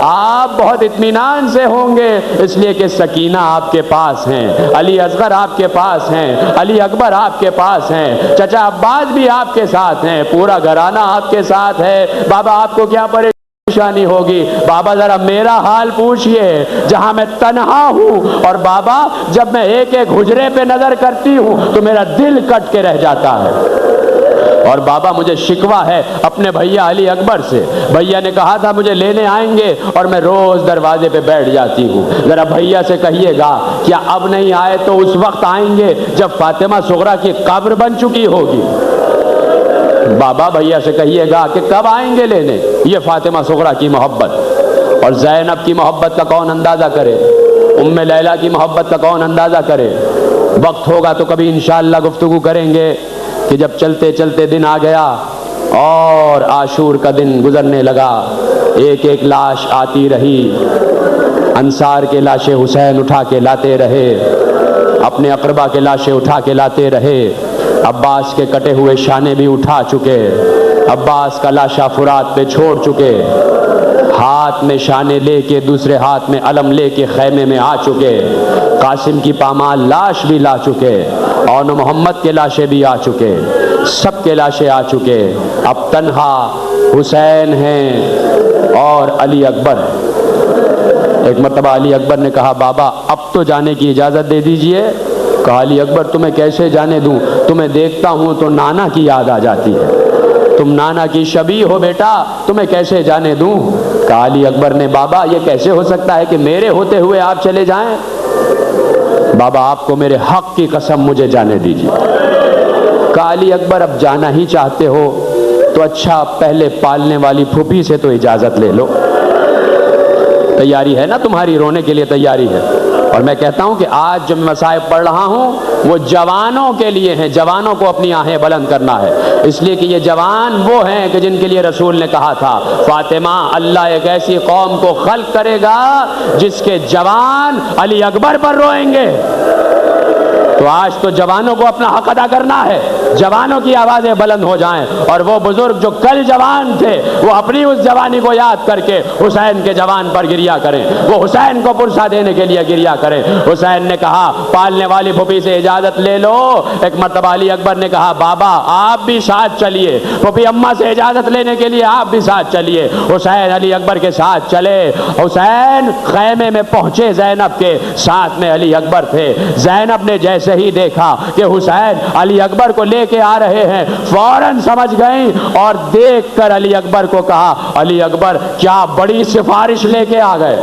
آپ بہت اطمینان سے ہوں گے اس لیے کہ سکینہ آپ کے پاس ہیں, علی اصغر آپ کے پاس ہیں, علی اکبر آپ کے پاس ہیں, چچا عباس بھی آپ کے ساتھ ہیں, پورا گھرانہ آپ کے ساتھ ہے. بابا آپ کو کیا پریشانی ہوگی. بابا ذرا میرا حال پوچھئے جہاں میں تنہا ہوں, اور بابا جب میں ایک ایک حجرے پہ نظر کرتی ہوں تو میرا دل کٹ کے رہ جاتا ہے. اور بابا مجھے شکوہ ہے اپنے بھیا علی اکبر سے, بھیا نے کہا تھا مجھے لینے آئیں گے اور میں روز دروازے پہ بیٹھ جاتی ہوں. ذرا بھیا سے کہیے گا کیا اب نہیں آئے تو اس وقت آئیں گے جب فاطمہ صغریٰ کی قبر بن چکی ہوگی. بابا بھیا سے کہیے گا کہ کب آئیں گے لینے. یہ فاطمہ صغریٰ کی محبت. اور زینب کی محبت کا کون اندازہ کرے, ام لیلہ کی محبت کا کون اندازہ کرے. وقت ہوگا تو کبھی انشاءاللہ گفتگو کریں گے کہ جب چلتے چلتے دن آ گیا اور عاشور کا دن گزرنے لگا, ایک ایک لاش آتی رہی, انصار کے لاشیں حسین اٹھا کے لاتے رہے, اپنے اقربا کے لاشیں اٹھا کے لاتے رہے, عباس کے کٹے ہوئے شانے بھی اٹھا چکے, عباس کا لاشا فرات پہ چھوڑ چکے، ہاتھ میں شانے لے کے دوسرے ہاتھ میں علم لے کے خیمے میں آ چکے، قاسم کی پامال لاش بھی لا چکے، اور محمد کے لاشیں بھی آ چکے، سب کے لاشیں آ چکے، اب تنہا حسین ہیں اور علی اکبر۔ ایک مرتبہ علی اکبر نے کہا بابا اب تو جانے کی اجازت دے دیجئے۔ کہا علی اکبر تمہیں کیسے جانے دوں، تمہیں دیکھتا ہوں تو نانا کی یاد آ جاتی ہے، تم نانا کی شبیہ ہو بیٹا، تمہیں کیسے جانے دوں۔ کہا علی اکبر نے بابا یہ کیسے ہو سکتا ہے کہ میرے ہوتے ہوئے آپ چلے جائیں، بابا آپ کو میرے حق کی قسم مجھے جانے دیجیے۔ کہا علی اکبر اب جانا ہی چاہتے ہو تو اچھا پہلے پالنے والی پھوپھی سے تو اجازت لے لو، تیاری ہے نا تمہاری، رونے کے لیے تیاری ہے۔ اور میں کہتا ہوں کہ آج جو میں مصائب پڑھ رہا ہوں وہ جوانوں کے لیے ہیں، جوانوں کو اپنی آہیں بلند کرنا ہے، اس لیے کہ یہ جوان وہ ہیں کہ جن کے لیے رسول نے کہا تھا فاطمہ اللہ ایک ایسی قوم کو خلق کرے گا جس کے جوان علی اکبر پر روئیں گے۔ تو آج تو جوانوں کو اپنا حق ادا کرنا ہے، جوانوں کی آوازیں بلند ہو جائیں، اور وہ بزرگ جو کل جوان تھے وہ اپنی اس جوانی کو یاد کر کے حسین کے جوان پر گریا کریں، وہ حسین کو پرسہ دینے کے لیے گریا کریں۔ حسین نے کہا پالنے والی پھوپھی سے اجازت لے لو۔ ایک مرتبہ علی اکبر نے کہا بابا آپ بھی ساتھ چلیے، پھوپھی اماں سے اجازت لینے کے لیے آپ بھی ساتھ چلیے۔ حسین علی اکبر کے ساتھ چلے، حسین خیمے میں پہنچے، زینب کے ساتھ میں علی اکبر تھے۔ زینب نے جیسے ہی دیکھا کہ حسین علی اکبر کو لے کے آ رہے ہیں فوراً سمجھ گئیں، اور دیکھ کر علی اکبر کو کہا علی اکبر کیا بڑی سفارش لے کے آ گئے،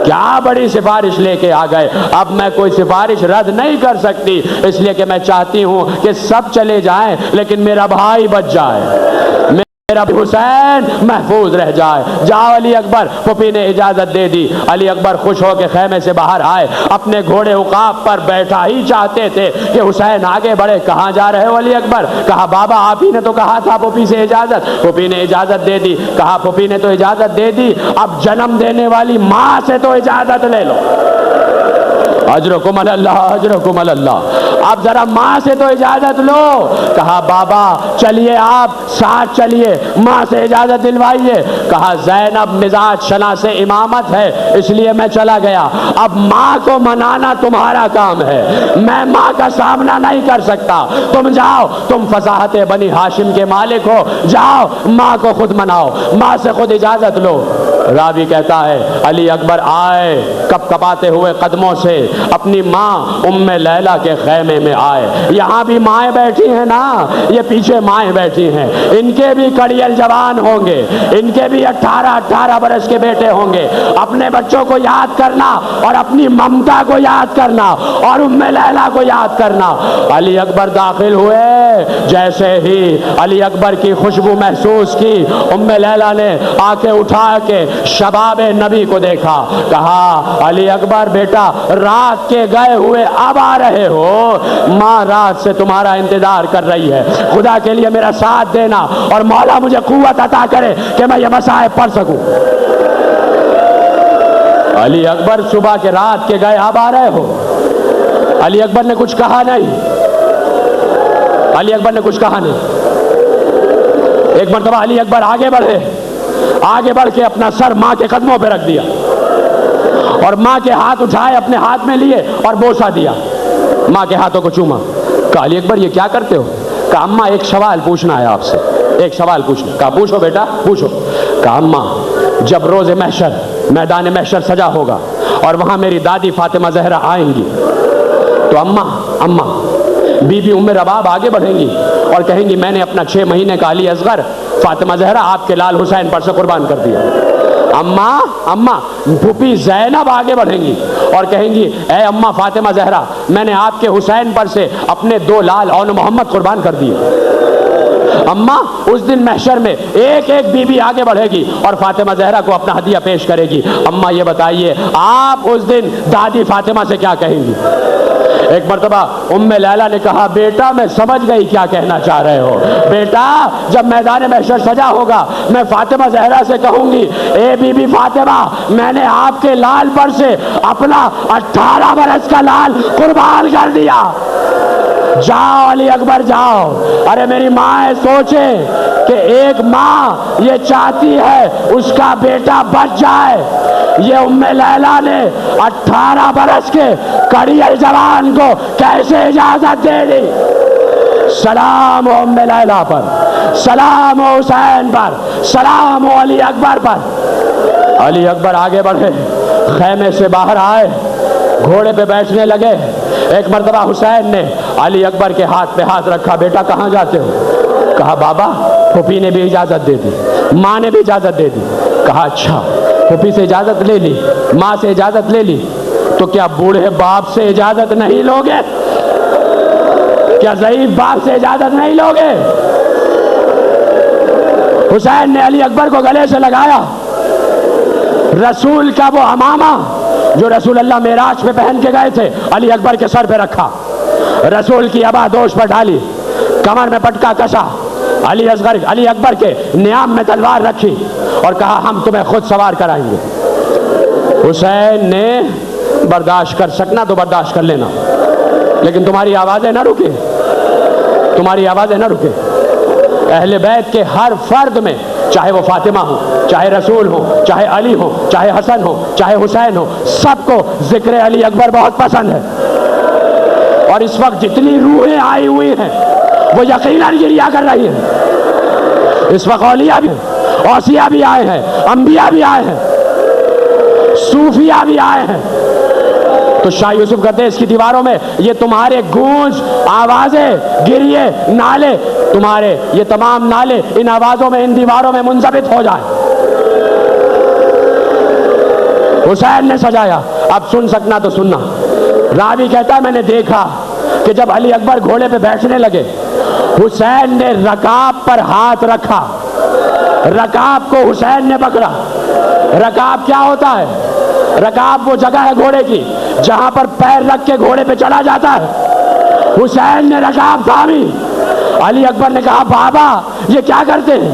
کیا بڑی سفارش لے کے آ گئے۔ اب میں کوئی سفارش رد نہیں کر سکتی، اس لیے کہ میں چاہتی ہوں کہ سب چلے جائیں لیکن میرا بھائی بچ جائے، میرا حسین محفوظ رہ جائے۔ جاؤ علی اکبر، پھوپھی نے اجازت دے دی۔ علی اکبر خوش ہو کے خیمے سے باہر آئے، اپنے گھوڑے عقاب پر بیٹھا ہی چاہتے تھے کہ حسین آگے بڑھے۔ کہاں جا رہے ہو علی اکبر؟ کہا بابا آپ ہی نے تو کہا تھا پھوپھی سے اجازت۔ پھوپھی نے اجازت دے دی۔ کہا پھوپھی نے تو اجازت دے دی، اب جنم دینے والی ماں سے تو اجازت لے لو۔ اجرکم اللہ اجرکم اللہ، اب ذرا ماں سے تو اجازت لو۔ کہا بابا چلیے آپ ساتھ چلیے، ماں سے اجازت دلوائیے۔ کہا زینب مزاج شناس امامت ہے اس لیے میں چلا گیا، اب ماں کو منانا تمہارا کام ہے، میں ماں کا سامنا نہیں کر سکتا، تم جاؤ، تم فصاحت بنی ہاشم کے مالک ہو، جاؤ ماں کو خود مناؤ، ماں سے خود اجازت لو۔ راوی کہتا ہے علی اکبر آئے کپ کپاتے ہوئے قدموں سے، اپنی ماں ام لیلہ کے خیمے میں آئے۔ یہاں بھی مائیں بیٹھی ہیں نا، یہ پیچھے مائیں بیٹھی ہیں، ان کے بھی کڑیل جوان ہوں گے، ان کے بھی 18 برس کے بیٹے ہوں گے۔ اپنے بچوں کو یاد کرنا اور اپنی ممتا کو یاد کرنا اور ام لیلہ کو یاد کرنا۔ علی اکبر داخل ہوئے، جیسے ہی علی اکبر کی خوشبو محسوس کی، ام لیلہ نے آنکھیں اٹھا کے شباب نبی کو دیکھا۔ کہا علی اکبر بیٹا رات کے گئے ہوئے اب آ رہے ہو، ماں رات سے تمہارا انتظار کر رہی ہے، خدا کے لیے میرا ساتھ دینا اور مولا مجھے قوت عطا کرے کہ میں یہ مصائب پڑھ سکوں۔ علی اکبر صبح کے رات کے گئے اب آ رہے ہو۔ علی اکبر نے کچھ کہا نہیں، علی اکبر نے کچھ کہا نہیں۔ ایک مرتبہ علی اکبر آگے بڑھے، آگے بڑھ کے اپنا سر ماں کے قدموں پہ رکھ دیا اور ماں کے ہاتھ اٹھائے، اپنے ہاتھ میں لیے اور بوسہ دیا، ماں کے ہاتھوں کو چوما۔ کہا علی اکبر یہ کیا کرتے ہو؟ کہا اماں ایک سوال پوچھنا ہے آپ سے، ایک سوال پوچھنا۔ کہا پوچھو بیٹا پوچھو۔ کہا اماں جب روز محشر میدان محشر سجا ہوگا اور وہاں میری دادی فاطمہ زہرا آئیں گی تو اماں بی بی ام رباب آگے بڑھیں گی اور کہیں گی میں نے اپنا 6 مہینے کا علی اصغر فاطمہ زہرا آپ کے لال حسین پر سے قربان کر دیا۔ اماں پھوپھی زینب آگے بڑھیں گی اور کہیں گی اے اماں فاطمہ زہرا میں نے آپ کے حسین پر سے اپنے 2 لال اون محمد قربان کر دیے۔ اماں اس دن محشر میں ایک ایک بی بی آگے بڑھے گی اور فاطمہ زہرا کو اپنا ہدیہ پیش کرے گی۔ اماں یہ بتائیے آپ اس دن دادی فاطمہ سے کیا کہیں گی؟ ایک مرتبہ ام لیلہ نے کہا بیٹا میں سمجھ گئی کیا کہنا چاہ رہے ہو، بیٹا جب میدان محشر سجا ہوگا میں فاطمہ زہرا سے کہوں گی اے بی بی فاطمہ میں نے آپ کے لال پر سے اپنا 18 برس کا لال قربان کر دیا۔ جاؤ علی اکبر جاؤ. ارے میری ماں سوچے کہ ایک ماں یہ چاہتی ہے اس کا بیٹا بچ جائے. یہ ام لیلا نے 18 برس کے کڑیل جوان کو کیسے اجازت دے دی؟ سلام ہو ام لیلا پر، سلام ہو حسین پر، سلام ہو علی اکبر پر. علی اکبر آگے بڑھے، خیمے سے باہر آئے، گھوڑے پہ بیٹھنے لگے. ایک مرتبہ حسین نے علی اکبر کے ہاتھ پہ ہاتھ رکھا. بیٹا کہاں جاتے ہو؟ کہا بابا پھوپھی نے بھی اجازت دے دی، ماں نے بھی اجازت دے دی. کہا اچھا، پھوپھی سے اجازت لے لی، ماں سے اجازت لے لی، تو کیا بوڑھے باپ سے اجازت نہیں لوگے؟ کیا ضعیف باپ سے اجازت نہیں لوگے؟ حسین نے علی اکبر کو گلے سے لگایا. رسول کا وہ عمامہ جو رسول اللہ معراج پہ پہن کے گئے تھے علی اکبر کے سر پہ رکھا. رسول کی ابا دوش پر ڈالی، کمر میں پٹکا کسا، علی اکبر کے نیام میں تلوار رکھی اور کہا ہم تمہیں خود سوار کرائیں گے. حسین نے برداشت کر سکنا تو برداشت کر لینا، لیکن تمہاری آوازیں نہ رکے، تمہاری آوازیں نہ رکے. اہل بیت کے ہر فرد میں، چاہے وہ فاطمہ ہو، چاہے رسول ہو، چاہے علی ہو، چاہے حسن ہو، چاہے حسین ہو، سب کو ذکر علی اکبر بہت پسند ہے. اور اس وقت جتنی روحیں آئی ہوئی ہیں وہ یقیناً گریا کر رہی ہیں. اس وقت اولیاء بھی، اوصیاء بھی آئے ہیں، انبیاء بھی آئے ہیں، صوفیاء بھی آئے ہیں. تو شاہ یوسف کہتے ہیں اس کی دیواروں میں یہ تمہارے گونج، آوازیں، گریے، نالے، تمہارے یہ تمام نالے ان آوازوں میں، ان دیواروں میں منضبط ہو جائیں. حسین نے سجایا. اب سن سکنا تو سننا. راوی کہتا ہے میں نے دیکھا کہ جب علی اکبر گھوڑے پہ بیٹھنے لگے، حسین نے رکاب پر ہاتھ رکھا. رکاب کو حسین نے پکڑا. رکاب کیا ہوتا ہے؟ رکاب وہ جگہ ہے گھوڑے کی جہاں پر پیر رکھ کے گھوڑے پہ چلا جاتا ہے. حسین نے رکاب تھامی. علی اکبر نے کہا بابا یہ کیا کرتے ہیں؟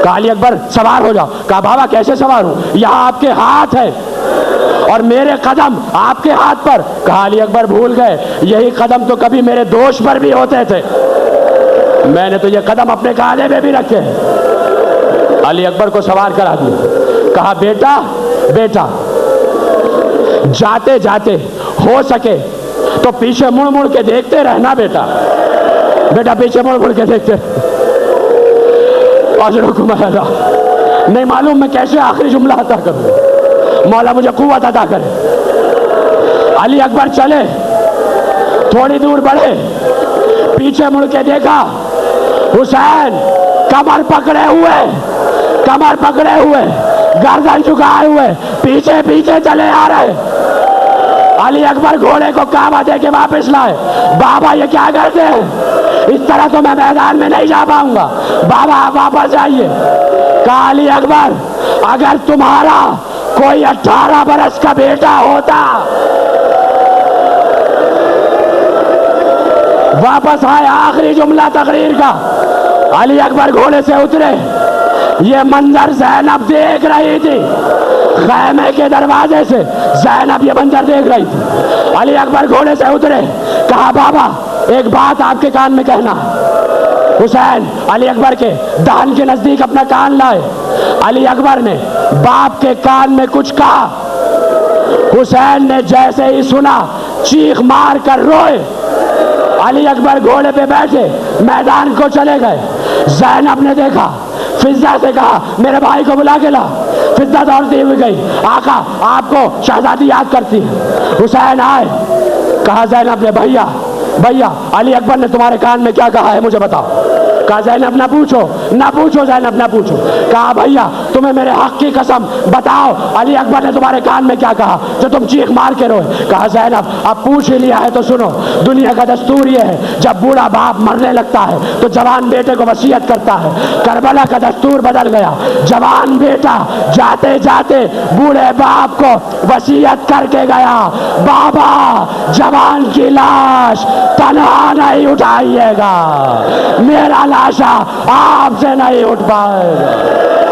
کہا علی اکبر سوار ہو جاؤ. کہا بابا کیسے سوار ہوں؟ یہاں آپ کے ہاتھ ہیں اور میرے قدم آپ کے ہاتھ پر. کہا علی اکبر بھول گئے، یہی قدم تو کبھی میرے دوش پر بھی ہوتے تھے، میں نے تو یہ قدم اپنے کاندھے پہ بھی رکھے ہیں. علی اکبر کو سوار کرا دیا. کہا بیٹا بیٹا جاتے جاتے ہو سکے تو پیچھے مڑ مڑ کے دیکھتے رہنا. بیٹا بیٹا پیچھے مڑ مڑ کے دیکھتے. اجرکم اللہ. نہیں معلوم میں کیسے آخری جملہ عطا کروں، مولا مجھے قوت عطا کرے. علی اکبر چلے، تھوڑی دور بڑھے، پیچھے مڑ کے دیکھا، حسین کمر پکڑے ہوئے، کمر پکڑے ہوئے، گردن جھکائے ہوئے پیچھے پیچھے چلے آ رہے. علی اکبر گھوڑے کو کعبہ دے کے واپس لائے. بابا یہ کیا کرتے ہیں؟ اس طرح تو میں میدان میں نہیں جا پاؤں گا، بابا آپ واپس جائیے. کہا علی اکبر اگر تمہارا کوئی 18 برس کا بیٹا ہوتا، واپس آئے. آخری جملہ تقریر کا. علی اکبر گھوڑے سے اترے. یہ منظر زینب دیکھ رہی تھی خیمے کے دروازے سے. زینب یہ منظر دیکھ رہی تھی. علی اکبر گھوڑے سے اترے. کہا بابا ایک بات آپ کے کان میں کہنا. حسین علی اکبر کے دہن کے نزدیک اپنا کان لائے. علی اکبر نے باپ کے کان میں کچھ کہا. حسین نے جیسے ہی سنا چیخ مار کر روئے. علی اکبر گھوڑے پہ بیٹھے میدان کو چلے گئے. زینب نے دیکھا، فضہ سے کہا میرے بھائی کو بلا کے لا. فضہ دوڑتی ہوئی گئی. آقا آپ کو شہزادی یاد کرتی ہے. حسین آئے. کہا زینب نے بھیا بھیا علی اکبر نے تمہارے کان میں کیا کہا ہے مجھے بتاؤ. کہا زینب نہ پوچھو نہ پوچھو زینب نہ پوچھو. کہا بھیا تمہیں میرے حق کی قسم بتاؤ علی اکبر نے تمہارے کان میں کیا کہا جو تم چیخ مار کے روئے. کہا زینب اب پوچھ ہی لیا ہے تو سنو. دنیا کا دستور یہ ہے جب بوڑھا باپ مرنے لگتا ہے تو جوان بیٹے کو وصیت کرتا ہے. کربلا کا دستور بدل گیا. جوان بیٹا جاتے جاتے بوڑھے باپ کو وصیت کر کے گیا بابا جوان کی لاش تنہا نہیں اٹھائیے گا، میرا لاشا آپ سے نہیں اٹھ پائے گا.